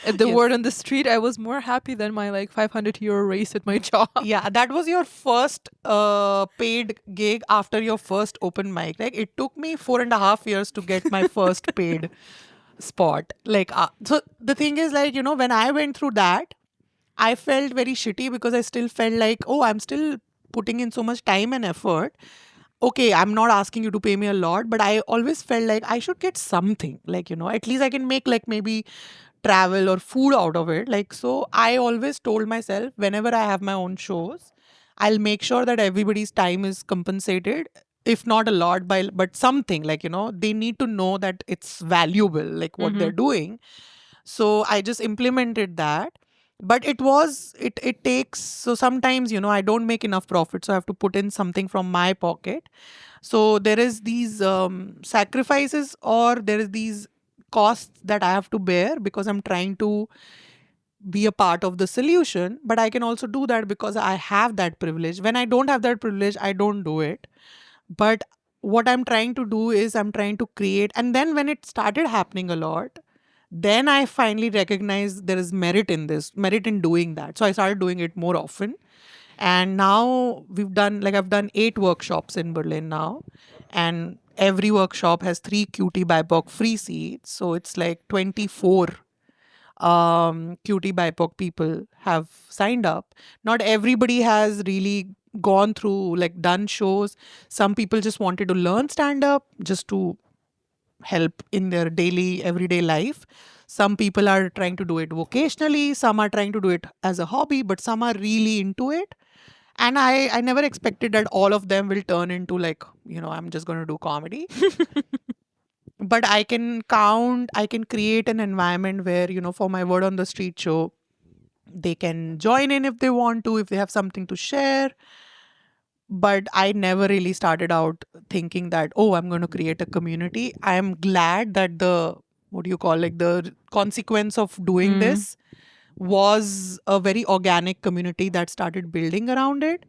at the Yes. word on the street, I was more happy than my like 500 euro raise at my job. Yeah, that was your first paid gig after your first open mic. Like, it took me 4.5 years to get my first paid spot. Like, so the thing is, like, when I went through that, I felt very shitty because I still felt like, oh, I'm still putting in so much time and effort. okay, I'm not asking you to pay me a lot, but I always felt like I should get something. Like, at least I can make like maybe travel or food out of it. Like, so I always told myself whenever I have my own shows, I'll make sure that everybody's time is compensated. If not a lot, but something like, they need to know that it's valuable, like what they're doing. So I just implemented that. But it takes, so sometimes, I don't make enough profit. So I have to put in something from my pocket. So there is these sacrifices, or there is these costs that I have to bear because I'm trying to be a part of the solution. But I can also do that because I have that privilege. When I don't have that privilege, I don't do it. But what I'm trying to do is I'm trying to create. And then when it started happening a lot, then I finally recognized there is merit in doing that. So I started doing it more often. And now I've done 8 workshops in Berlin now. And every workshop has 3 cutie BIPOC free seats. So it's like 24 cutie BIPOC people have signed up. Not everybody has really gone through, like, done shows. Some people just wanted to learn stand up just to help in their daily everyday life. Some people are trying to do it vocationally, some are trying to do it as a hobby, but some are really into it. And I never expected that all of them will turn into, like, I'm just going to do comedy. But I can create an environment where, for my word on the street show, they can join in if they want to, if they have something to share. But I never really started out thinking that, oh, I'm going to create a community. I am glad that the consequence of doing this was a very organic community that started building around it.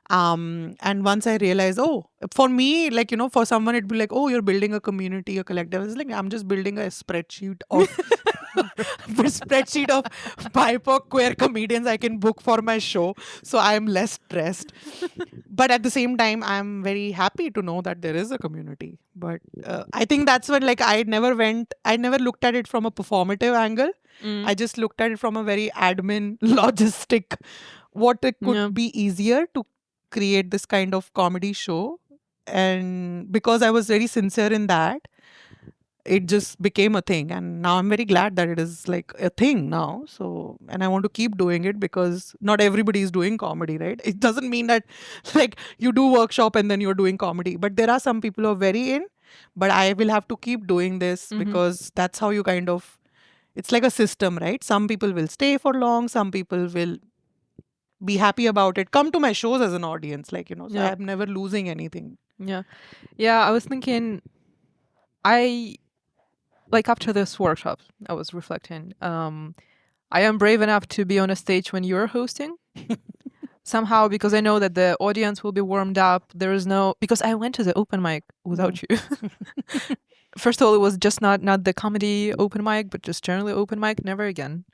And once I realized, oh, for me, like, for someone, it'd be like, oh, you're building a community, a collective. It's like, I'm just building a spreadsheet of BIPOC queer comedians I can book for my show. So I'm less stressed. But at the same time, I'm very happy to know that there is a community. But I think that's when, like, I never looked at it from a performative angle. I just looked at it from a very admin, logistic, what it could be easier to create this kind of comedy show. And because I was very sincere in that, it just became a thing. And now I'm very glad that it is like a thing now. So, and I want to keep doing it because not everybody is doing comedy, right? It doesn't mean that like you do workshop and then you're doing comedy. But there are some people who are very in. But I will have to keep doing this because that's how you kind of, it's like a system, right? Some people will stay for long, some people will be happy about it, come to my shows as an audience, like, so I'm never losing anything. Yeah. I was thinking, like, after this workshop, I was reflecting, I am brave enough to be on a stage when you're hosting. Somehow, because I know that the audience will be warmed up. Because I went to the open mic without you. First of all, it was just not the comedy open mic, but just generally open mic. Never again.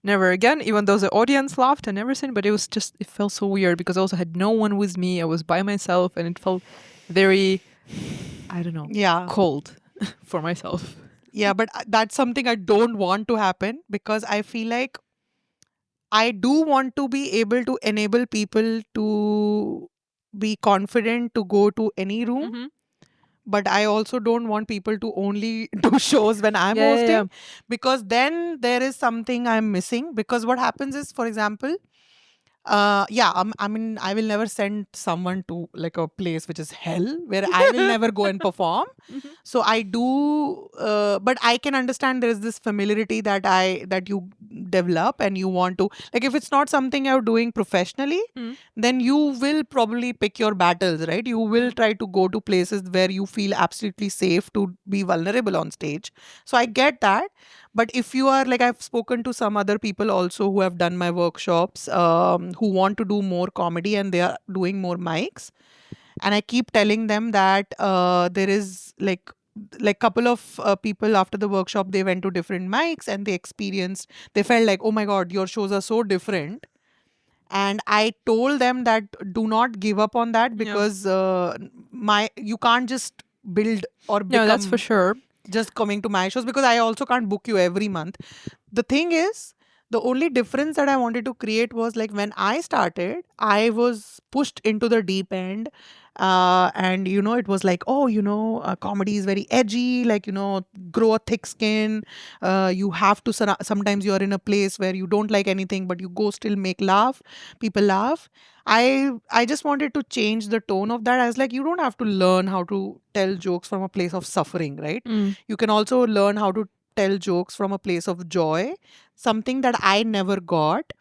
Even though the audience laughed and everything, but it felt so weird because I also had no one with me. I was by myself and it felt very, I don't know, cold for myself. Yeah, but that's something I don't want to happen because I feel like I do want to be able to enable people to be confident to go to any room. But I also don't want people to only do shows when I'm hosting because then there is something I'm missing. Because what happens is, for example, I mean, I will never send someone to like a place which is hell where I will never go and perform. So I do, but I can understand there is this familiarity that you develop and you want to, like, if it's not something you're doing professionally, then you will probably pick your battles, right? You will try to go to places where you feel absolutely safe to be vulnerable on stage. So I get that. But if you are like, I've spoken to some other people also who have done my workshops, who want to do more comedy and they are doing more mics. And I keep telling them that there is like couple of people after the workshop, they went to different mics and they felt like, oh my God, your shows are so different. And I told them that do not give up on that because you can't just build or become. No, that's for sure. Just coming to my shows because I also can't book you every month. The thing is, The only difference that I wanted to create was like when I started, I was pushed into the deep end. And, it was like, oh, comedy is very edgy, like, grow a thick skin. You have to, sometimes you're in a place where you don't like anything, but you go still make people laugh. I just wanted to change the tone of that. I was like, you don't have to learn how to tell jokes from a place of suffering, right? You can also learn how to tell jokes from a place of joy, something that I never got.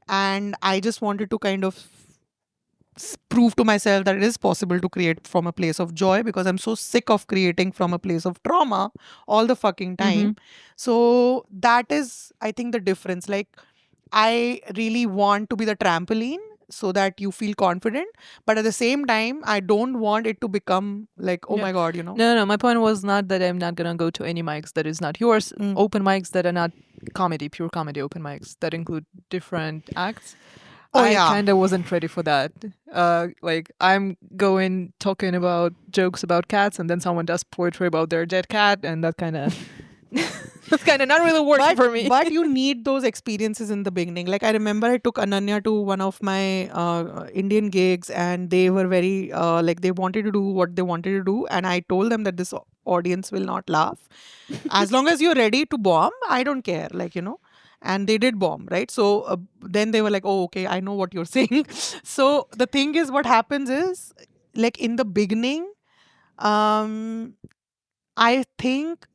And I just wanted to kind of prove to myself that it is possible to create from a place of joy, because I'm so sick of creating from a place of trauma all the fucking time. So that is, I think, the difference. Like, I really want to be the trampoline so that you feel confident. But at the same time, I don't want it to become like, oh my God, No. My point was not that I'm not going to go to any mics that is not yours. Open mics that are not comedy, pure comedy open mics that include different acts. I kind of wasn't ready for that. Like, I'm going talking about jokes about cats, and then someone does poetry about their dead cat, and that kind of that's kind of not really working for me. But you need those experiences in the beginning. Like, I remember I took Ananya to one of my Indian gigs, and they were very like, they wanted to do what they wanted to do, and I told them that this audience will not laugh. As long as you're ready to bomb, I don't care. Like, and they did bomb, right? So then they were like, oh, okay, I know what you're saying. So the thing is, what happens is, like, in the beginning, I think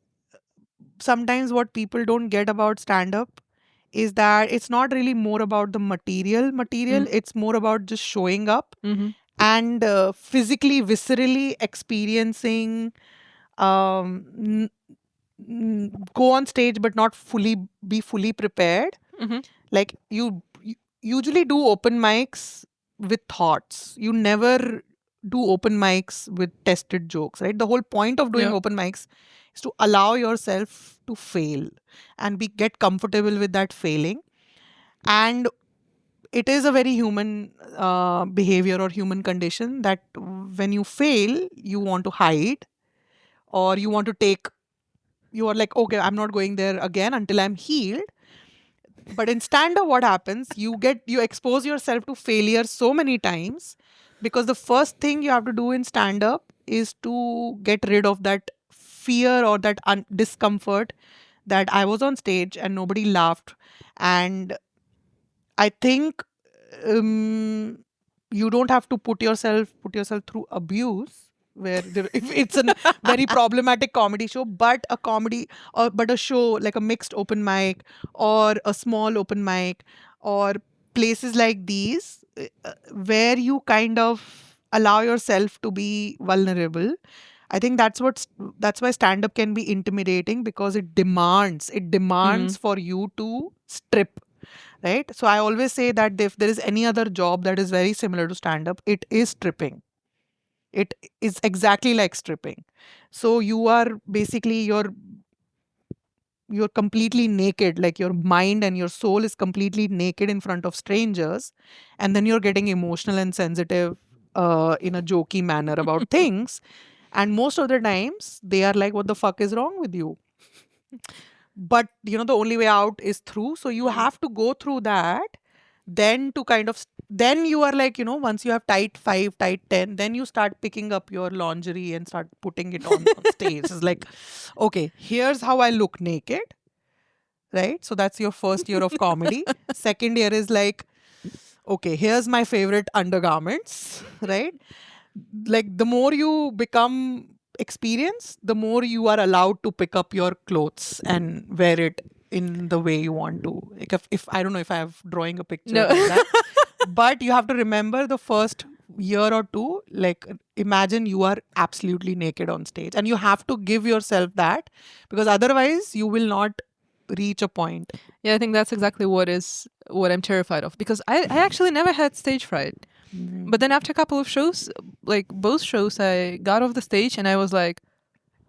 sometimes what people don't get about stand up is that it's not really more about the material. It's more about just showing up and physically, viscerally experiencing, um, go on stage but not be fully prepared. Like, you usually do open mics with thoughts. You never do open mics with tested jokes, right? The whole point of doing open mics is to allow yourself to fail and get comfortable with that failing. And it is a very human behavior or human condition that when you fail, you want to hide, or you want to you are like, okay, I'm not going there again until I'm healed. But in stand-up, what happens? You expose yourself to failure so many times, because the first thing you have to do in stand-up is to get rid of that fear or that discomfort that I was on stage and nobody laughed. And I think you don't have to put yourself through abuse, where if it's a very problematic comedy show, but a show like a mixed open mic or a small open mic or places like these, where you kind of allow yourself to be vulnerable. I think that's why stand up can be intimidating, because it demands for you to strip. Right? So I always say that if there is any other job that is very similar to stand up, it is stripping. It is exactly like stripping. So you are basically, you're completely naked, like your mind and your soul is completely naked in front of strangers, and then you're getting emotional and sensitive in a jokey manner about things, and most of the times they are like, what the fuck is wrong with you? But the only way out is through. So you have to go through that, then to kind of then you are like, once you have tight 5, tight 10, then you start picking up your lingerie and start putting it on stage. It's like, okay, here's how I look naked, right? So that's your first year of comedy. Second year is like, okay, here's my favorite undergarments, right? Like, the more you become experienced, the more you are allowed to pick up your clothes and wear it in the way you want to. Like, if I don't know if I have drawing a picture like that, but you have to remember the first year or two, like, imagine you are absolutely naked on stage, and you have to give yourself that, because otherwise you will not reach a point. Yeah, I think that's exactly what I'm terrified of, because I actually never had stage fright. But then after a couple of shows, like both shows, I got off the stage and I was like,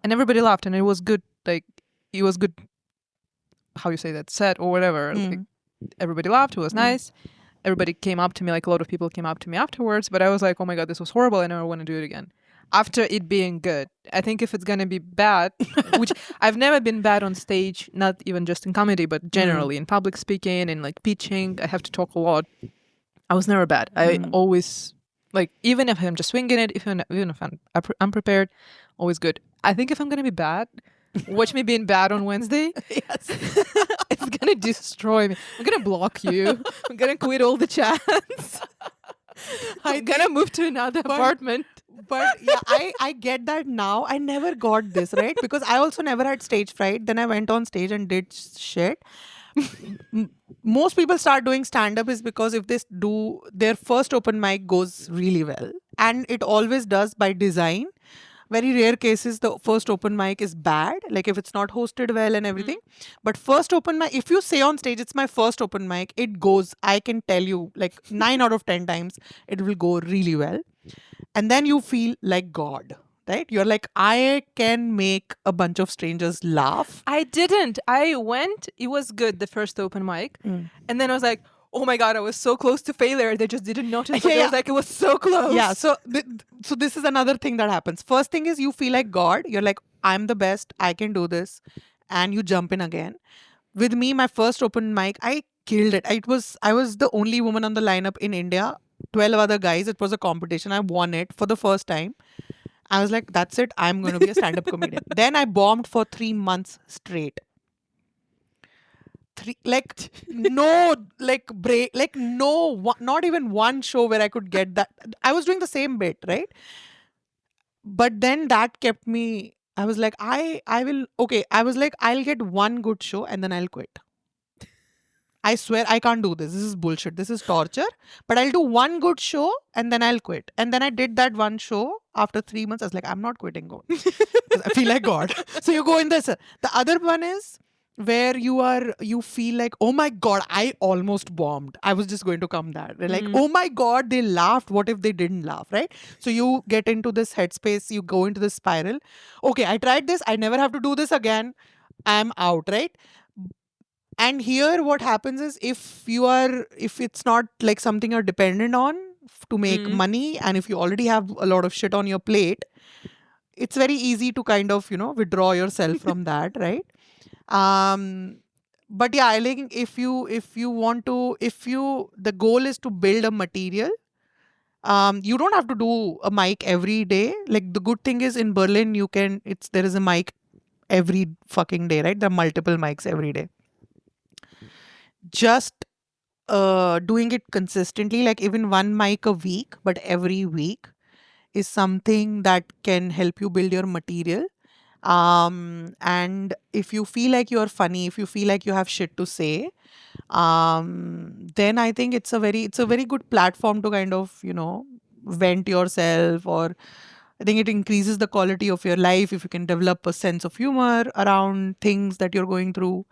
and everybody laughed, and it was good. Like, it was good, how you say that, set or whatever. Like, everybody laughed, it was nice. Everybody came up to me, like a lot of people came up to me afterwards, but I was like, oh my God, this was horrible. I never want to do it again. after it being good. I think if it's going to be bad, which I've never been bad on stage, not even just in comedy, but generally in public speaking and like pitching, I have to talk a lot. I was never bad. I always, like, even if I'm just winging it, even if I'm unprepared, always good. I think if I'm going to be bad, watch me being bad on Wednesday. Yes. It's going to destroy me. I'm going to block you. I'm going to quit all the chats. I'm going to move to another apartment. But yeah, I get that now. I never got this, right? Because I also never had stage fright. Then I went on stage and did shit. Most people start doing stand-up is because if they do, their first open mic goes really well. And it always does by design. Very rare cases, the first open mic is bad, like if it's not hosted well and everything. But first open mic, if you say on stage, it's my first open mic, it goes, I can tell you, like 9 out of 10 times, it will go really well. And then you feel like God, right? You're like, I can make a bunch of strangers laugh. I didn't. I went, it was good, the first open mic. And then I was like, oh my God, I was so close to failure. They just didn't notice. But I was like, it was so close. Yeah. So this is another thing that happens. First thing is you feel like God. You're like, I'm the best. I can do this. And you jump in again. With me, my first open mic, I killed it. I was the only woman on the lineup in India. 12 other guys. It was a competition. I won it for the first time. I was like, that's it. I'm going to be a stand-up comedian. Then I bombed for 3 months straight. Not even one show where I could get that. I was doing the same bit, right? But then that kept me, I was like, I was like, I'll get one good show and then I'll quit. I swear I can't do this. This is bullshit. This is torture. But I'll do one good show and then I'll quit. And then I did that one show after 3 months. I was like, I'm not quitting. I feel like God. So you go in this. The other one is where you feel like, oh my God, I almost bombed. I was just going to come that. They're like, oh my God, they laughed. What if they didn't laugh, right? So you get into this headspace, you go into this spiral. Okay, I tried this. I never have to do this again. I'm out, right? And here what happens is if it's not like something you're dependent on to make money, and if you already have a lot of shit on your plate, it's very easy to kind of, withdraw yourself from that, right? But yeah, I think if you want to, the goal is to build a material, you don't have to do a mic every day. Like the good thing is in Berlin, there is a mic every fucking day, right? There are multiple mics every day. Just doing it consistently, like even one mic a week, but every week, is something that can help you build your material. And if you feel like you're funny, if you feel like you have shit to say, then I think it's a very good platform to kind of, vent yourself, or I think it increases the quality of your life if you can develop a sense of humor around things that you're going through.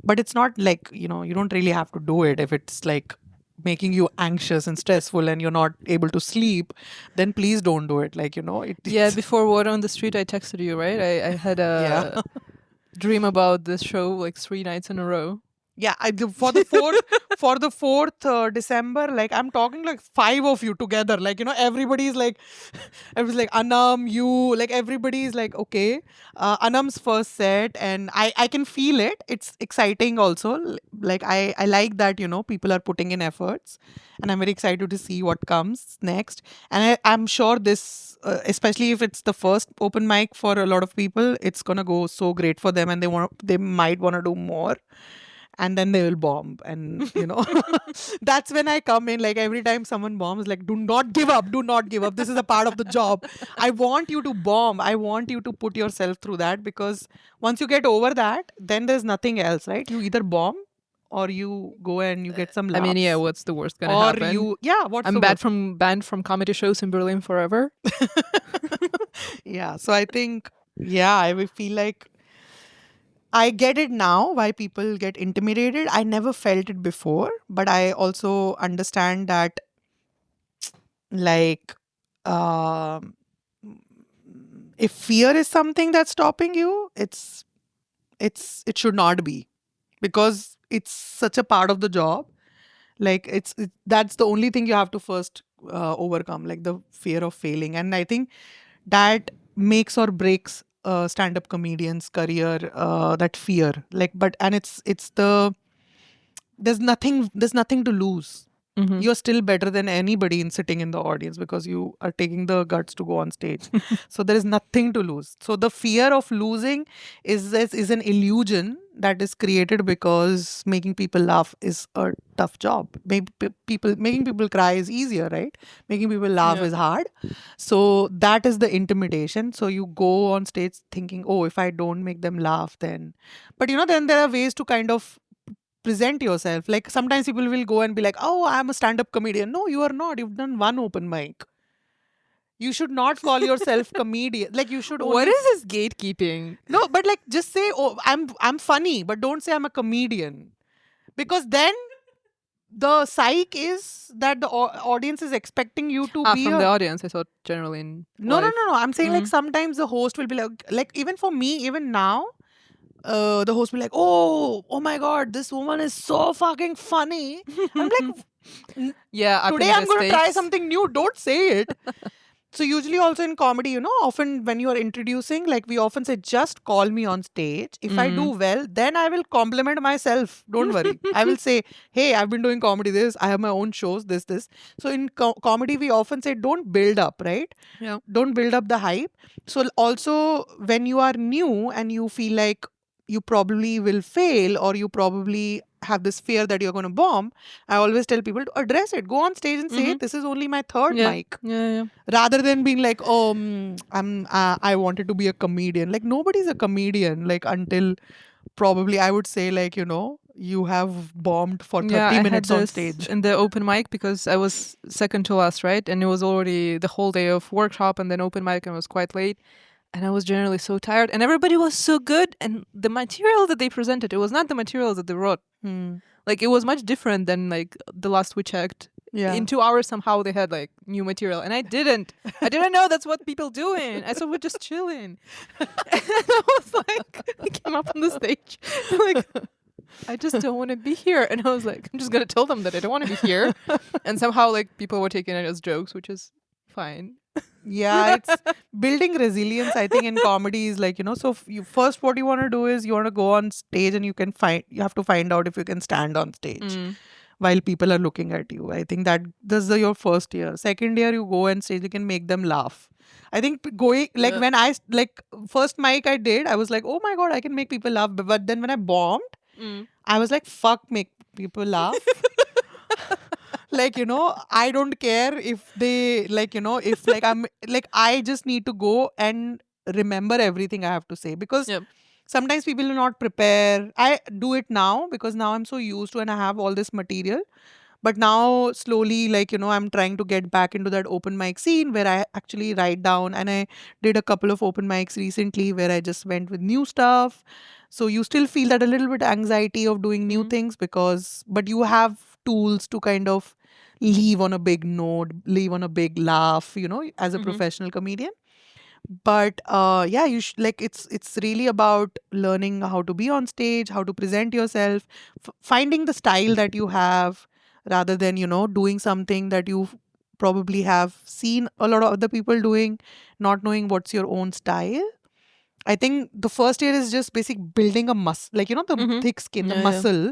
But it's not like, you don't really have to do it. If it's like making you anxious and stressful and you're not able to sleep, then please don't do it. Like, Before Water on the Street, I texted you, right? I had a dream about this show like 3 nights in a row. Yeah, for the 4th December, like I'm talking like 5 of you together. Like, everybody's like, I was like, Anam, you, like everybody's like, okay. Anam's first set, and I can feel it. It's exciting also. Like I like that, people are putting in efforts, and I'm very excited to see what comes next. And I'm sure this, especially if it's the first open mic for a lot of people, it's gonna go so great for them, and they might want to do more. And then they will bomb, and that's when I come in. Like every time someone bombs, like, do not give up, this is a part of the job. I want you to bomb, I want you to put yourself through that, because once you get over that, then there's nothing else, right? You either bomb or you go and you get some laughs. I mean, what's the worst gonna happen? I'm banned from comedy shows in Berlin forever. Yeah, so I think, I will feel like I get it now why people get intimidated. I never felt it before, but I also understand that, like, if fear is something that's stopping you, it should not be, because it's such a part of the job. Like that's the only thing you have to first overcome, like the fear of failing. And I think that makes or breaks a stand-up comedian's career. That fear, like, but and it's the there's nothing to lose. Mhm. You're still better than anybody in sitting in the audience because you are taking the guts to go on stage. So there is nothing to lose. So the fear of losing is an illusion that is created because making people laugh is a tough job. Making people cry is easier, right? Making people laugh Yeah. is hard. So that is the intimidation. So you go on stage thinking, oh, if I don't make them laugh, then. But then there are ways to kind of present yourself. Like sometimes people will go and be like, oh, I'm a stand-up comedian. No, you are not. You've done one open mic. You should not call yourself comedian. Like you should What only is this gatekeeping? no, but like just say, oh, I'm funny, but don't say I'm a comedian. Because then the psych is that the audience is expecting you to be From the audience, I thought generally in no, no, life. no, no. I'm saying like Mhm. sometimes the host will be like even for me, even now, the host will be like, oh my god, this woman is so fucking funny. I'm like, Yeah, upping today I'm the going to try stakes. something new. Don't say it. So usually also in comedy, often when you are introducing, like we often say, just call me on stage. If I do well, then I will compliment myself. Don't worry. I will say, hey, I've been doing comedy this. I have my own shows, this. So in comedy, we often say, don't build up, right? Yeah. Don't build up the hype. So also when you are new and you feel like you probably will fail or you probably have this fear that you're going to bomb, I always tell people to address it. Go on stage and say, this is only my third Yeah. mic. Yeah. Rather than being like, oh, I wanted to be a comedian. Like nobody's a comedian. Like until probably I would say like you have bombed for Yeah, 30 I had minutes on this stage. in the open mic because I was second to last, right? And it was already the whole day of workshop and then open mic and it was quite late. And I was generally so tired and everybody was so good. And the material that they presented, it was not the material that they wrote. Like it was much different than like the last we checked. Yeah. In 2 hours somehow they had like new material and I didn't know that's what people doing. I thought we're just chilling. And I was like, I came up on the stage like, I just don't want to be here. And I was like, I'm just gonna tell them that I don't want to be here. And somehow like people were taking it as jokes, which is fine. Yeah, it's building resilience. I think in comedy is like, so you first what you want to do is you want to go on stage and you have to find out if you can stand on stage while people are looking at you. I think that this is your first year. Second year, you go on stage, you can make them laugh. I think going like when I like first mic I did, I was like, oh my god, I can make people laugh. But then when I bombed, I was like, fuck, make people laugh. Like, I don't care if they like, if like I'm like, I just need to go and remember everything I have to say because Yep. sometimes people will not prepare. I do it now because now I'm so used to and I have all this material. But now slowly, like, I'm trying to get back into that open mic scene where I actually write down, and I did a couple of open mics recently where I just went with new stuff. So you still feel that a little bit anxiety of doing new things but you have tools to kind of leave on a big note, leave on a big laugh, as a professional comedian. But yeah, like it's really about learning how to be on stage, how to present yourself, finding the style that you have rather than doing something that you probably have seen a lot of other people doing, not knowing what's your own style. I think the first year is just basic building a muscle, like the thick skin, the muscle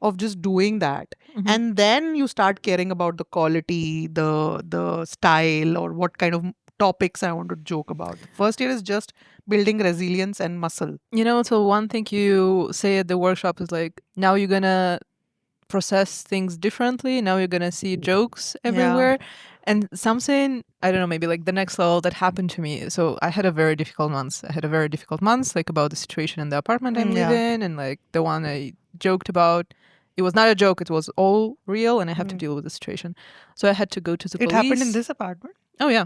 of just doing that. And then you start caring about the quality, the style, or what kind of topics I want to joke about. First year is just building resilience and muscle. So one thing you say at the workshop is like, now you're gonna process things differently. Now you're gonna see jokes everywhere. And something, I don't know, maybe like the next level that happened to me. So I had a very difficult month. Like about the situation in the apartment I live in, and like the one I joked about. It was not a joke. It was all real, and I have to deal with the situation. So I had to go to the police. It happened in this apartment? Oh yeah.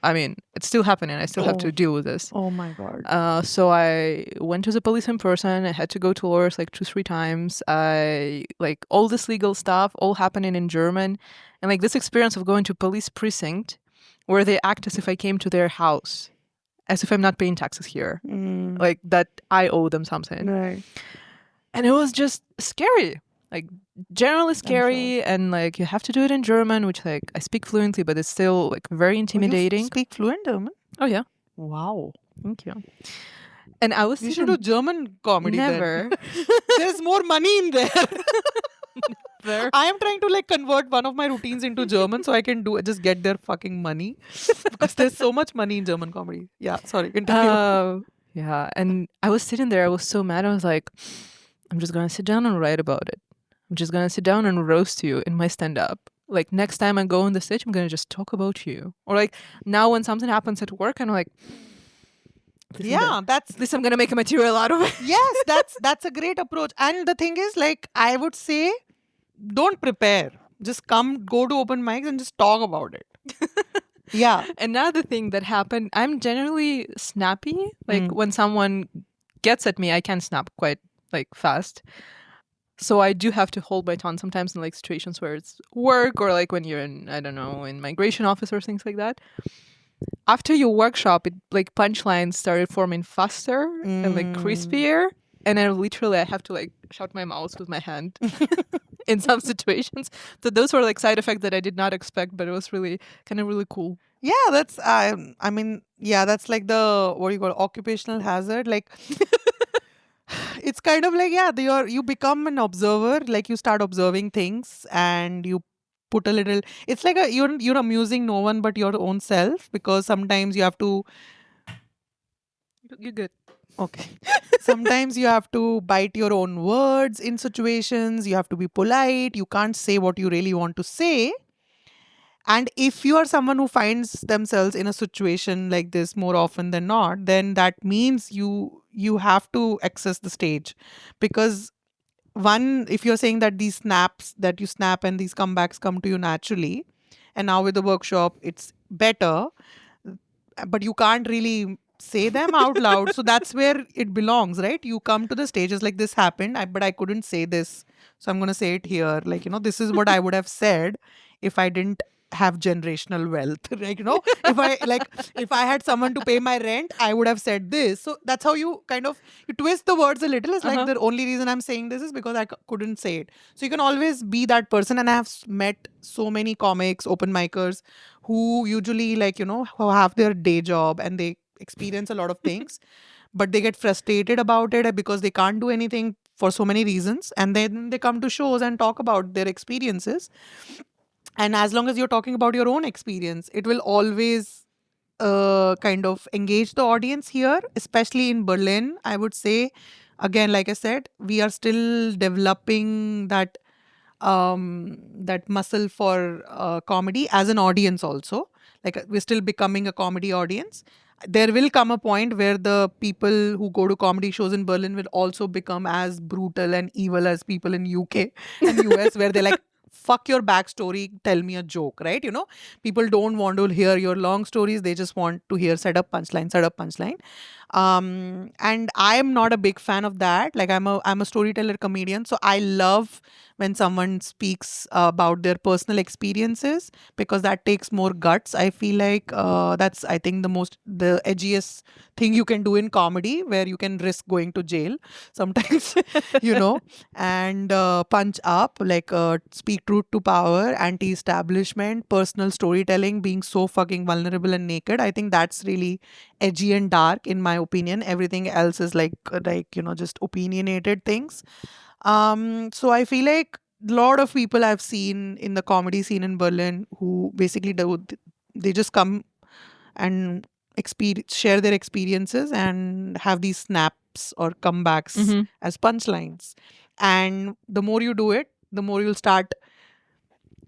I mean, it's still happening. I still have to deal with this. Oh my God. So I went to the police in person. I had to go to lawyers like 2-3 times. I like all this legal stuff, all happening in German. And like this experience of going to police precinct where they act as if I came to their house, as if I'm not paying taxes here. Like that I owe them something. Right. And it was just scary. Like generally scary, and like you have to do it in German, which like I speak fluently, but it's still like very intimidating. You speak fluent German? Oh yeah. Wow. Thank you. And I was You should do German comedy never. then. There's more money in there. There. I am trying to like convert one of my routines into German so I can just get their fucking money because there's so much money in German comedy. Yeah, sorry, continue. Yeah. And I was sitting there. I was so mad. I was like, I'm just gonna sit down and write about it. I'm just gonna sit down and roast you in my stand up. Like next time I go on the stage, I'm gonna just talk about you. Or like now when something happens at work, I'm like, Yeah, at least I'm gonna make a material out of it. yes, that's a great approach. And the thing is, like, I would say, don't prepare. Just go to open mics and just talk about it. Yeah. Another thing that happened, I'm generally snappy. Like when someone gets at me, I can snap quite like fast. So I do have to hold my tongue sometimes in like situations where it's work or like when you're in, I don't know, in migration office or things like that. After your workshop, it like punchlines started forming faster and like crispier. And I have to like shut my mouth with my hand in some situations. So those were like side effects that I did not expect, but it was really kind of really cool. Yeah, that's I mean, yeah, that's like the what do you call occupational hazard. Like it's kind of like, yeah, you become an observer, like you start observing things and you put a little, it's like you're amusing no one but your own self, because sometimes you have to, You're good. okay, sometimes you have to bite your own words in situations, you have to be polite, you can't say what you really want to say. And if you are someone who finds themselves in a situation like this more often than not, then that means you have to access the stage. Because one, if you're saying that these snaps that you snap and these comebacks come to you naturally, and now with the workshop it's better, but you can't really say them out loud. So that's where it belongs, right? You come to the stages like, this happened, but I couldn't say this, so I'm going to say it here. Like, this is what I would have said if I didn't have generational wealth. Like, if I had someone to pay my rent, I would have said this. So that's how you kind of, you twist the words a little. It's like, the only reason I'm saying this is because I couldn't say it. So you can always be that person. And I have met so many comics, open micers, who usually who have their day job and they experience a lot of things, but they get frustrated about it because they can't do anything for so many reasons, and then they come to shows and talk about their experiences. And as long as you're talking about your own experience, it will always kind of engage the audience here, especially in Berlin. I would say, again, like I said, we are still developing that muscle for comedy as an audience also. Like we're still becoming a comedy audience. There will come a point where the people who go to comedy shows in Berlin will also become as brutal and evil as people in UK and US, where they're like, fuck your backstory, tell me a joke, right? People don't want to hear your long stories. They just want to hear set up punchline, set up punchline. And I am not a big fan of that. Like I'm a storyteller comedian, so I love when someone speaks about their personal experiences, because that takes more guts. I feel like that's, I think, the edgiest thing you can do in comedy, where you can risk going to jail sometimes, and punch up, like speak truth to power, anti-establishment, personal storytelling, being so fucking vulnerable and naked. I think that's really edgy and dark in my opinion. Everything else is just opinionated things. So I feel like a lot of people I've seen in the comedy scene in Berlin who basically they just come and share their experiences and have these snaps or comebacks as punchlines. And the more you do it, the more you'll start.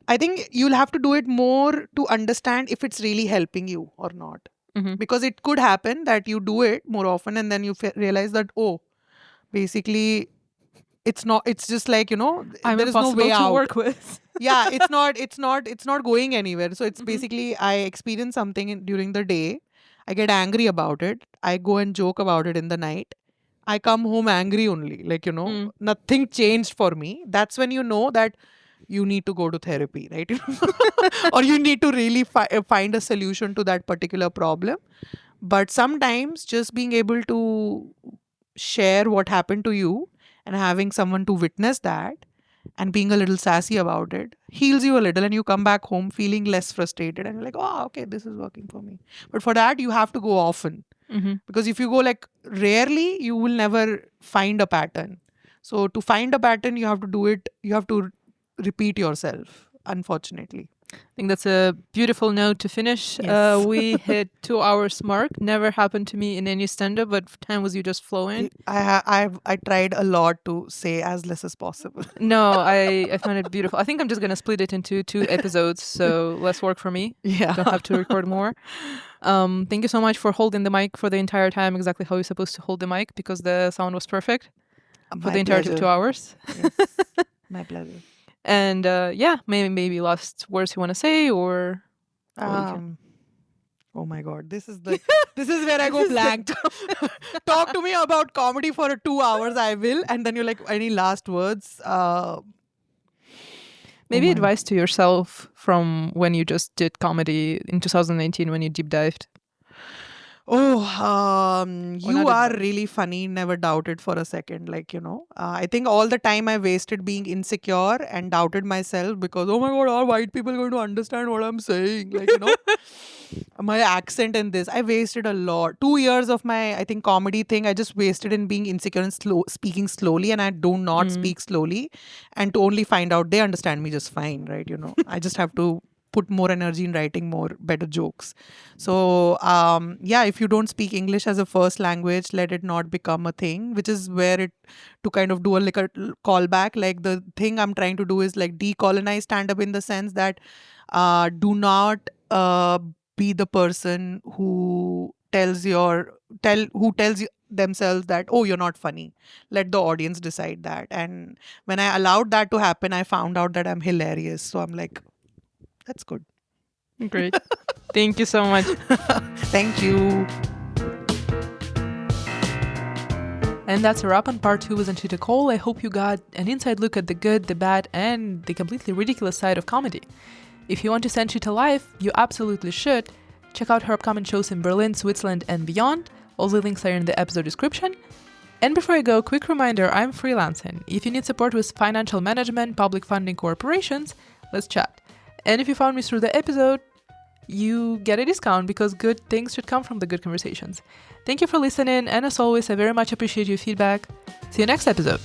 I think you'll have to do it more to understand if it's really helping you or not. Because it could happen that you do it more often and then you realize that, oh, basically it's just like, I'm there is no impossible way to out. work with. Yeah, it's not going anywhere. So it's basically, I experience something during the day, I get angry about it, I go and joke about it in the night, I come home angry only, nothing changed for me. That's when you know that you need to go to therapy, right? Or you need to really find a solution to that particular problem. But sometimes just being able to share what happened to you and having someone to witness that and being a little sassy about it heals you a little, and you come back home feeling less frustrated and you're like, oh, okay, this is working for me. But for that, you have to go often. Because if you go like rarely, you will never find a pattern. So to find a pattern, you have to do it, you have to repeat yourself, unfortunately. I think that's a beautiful note to finish. Yes. We hit 2 hours mark. Never happened to me in any stand-up, but time was you just flowing. I tried a lot to say as less as possible. No, I found it beautiful. I think I'm just going to split it into 2 episodes, so less work for me. Yeah. Don't have to record more. Thank you so much for holding the mic for the entire time, exactly how you're supposed to hold the mic, because the sound was perfect for the entirety of 2 hours. Yes. My pleasure. And maybe last words you want to say, or oh my god, this is where I go blank. Talk to me about comedy for 2 hours, I will. And then you're like, any last words? Maybe advice to yourself from when you just did comedy in 2019 when you deep dived. Oh, you are really funny. Never doubted for a second. Like, I think all the time I wasted being insecure and doubted myself because, oh my God, are white people going to understand what I'm saying? Like, my accent and this. I wasted a lot. 2 years of my, I think, comedy thing, I just wasted in being insecure and speaking slowly. And I do not speak slowly. And to only find out they understand me just fine, right? I just have to put more energy in writing more better jokes. So if you don't speak English as a first language, let it not become a thing, which is where it, to kind of do a callback, like the thing I'm trying to do is like decolonize stand-up in the sense that do not be the person who tells themselves that, oh, you're not funny. Let the audience decide that. And when I allowed that to happen, I found out that I'm hilarious. So I'm like, that's good. Great. Thank you so much. Thank you. And that's a wrap on part 2 with Anshita Koul. I hope you got an inside look at the good, the bad, and the completely ridiculous side of comedy. If you want to see Anshita live, you absolutely should. Check out her upcoming shows in Berlin, Switzerland, and beyond. All the links are in the episode description. And before I go, quick reminder, I'm freelancing. If you need support with financial management, public funding, or operations, let's chat. And if you found me through the episode, you get a discount because good things should come from the good conversations. Thank you for listening, and as always, I very much appreciate your feedback. See you next episode.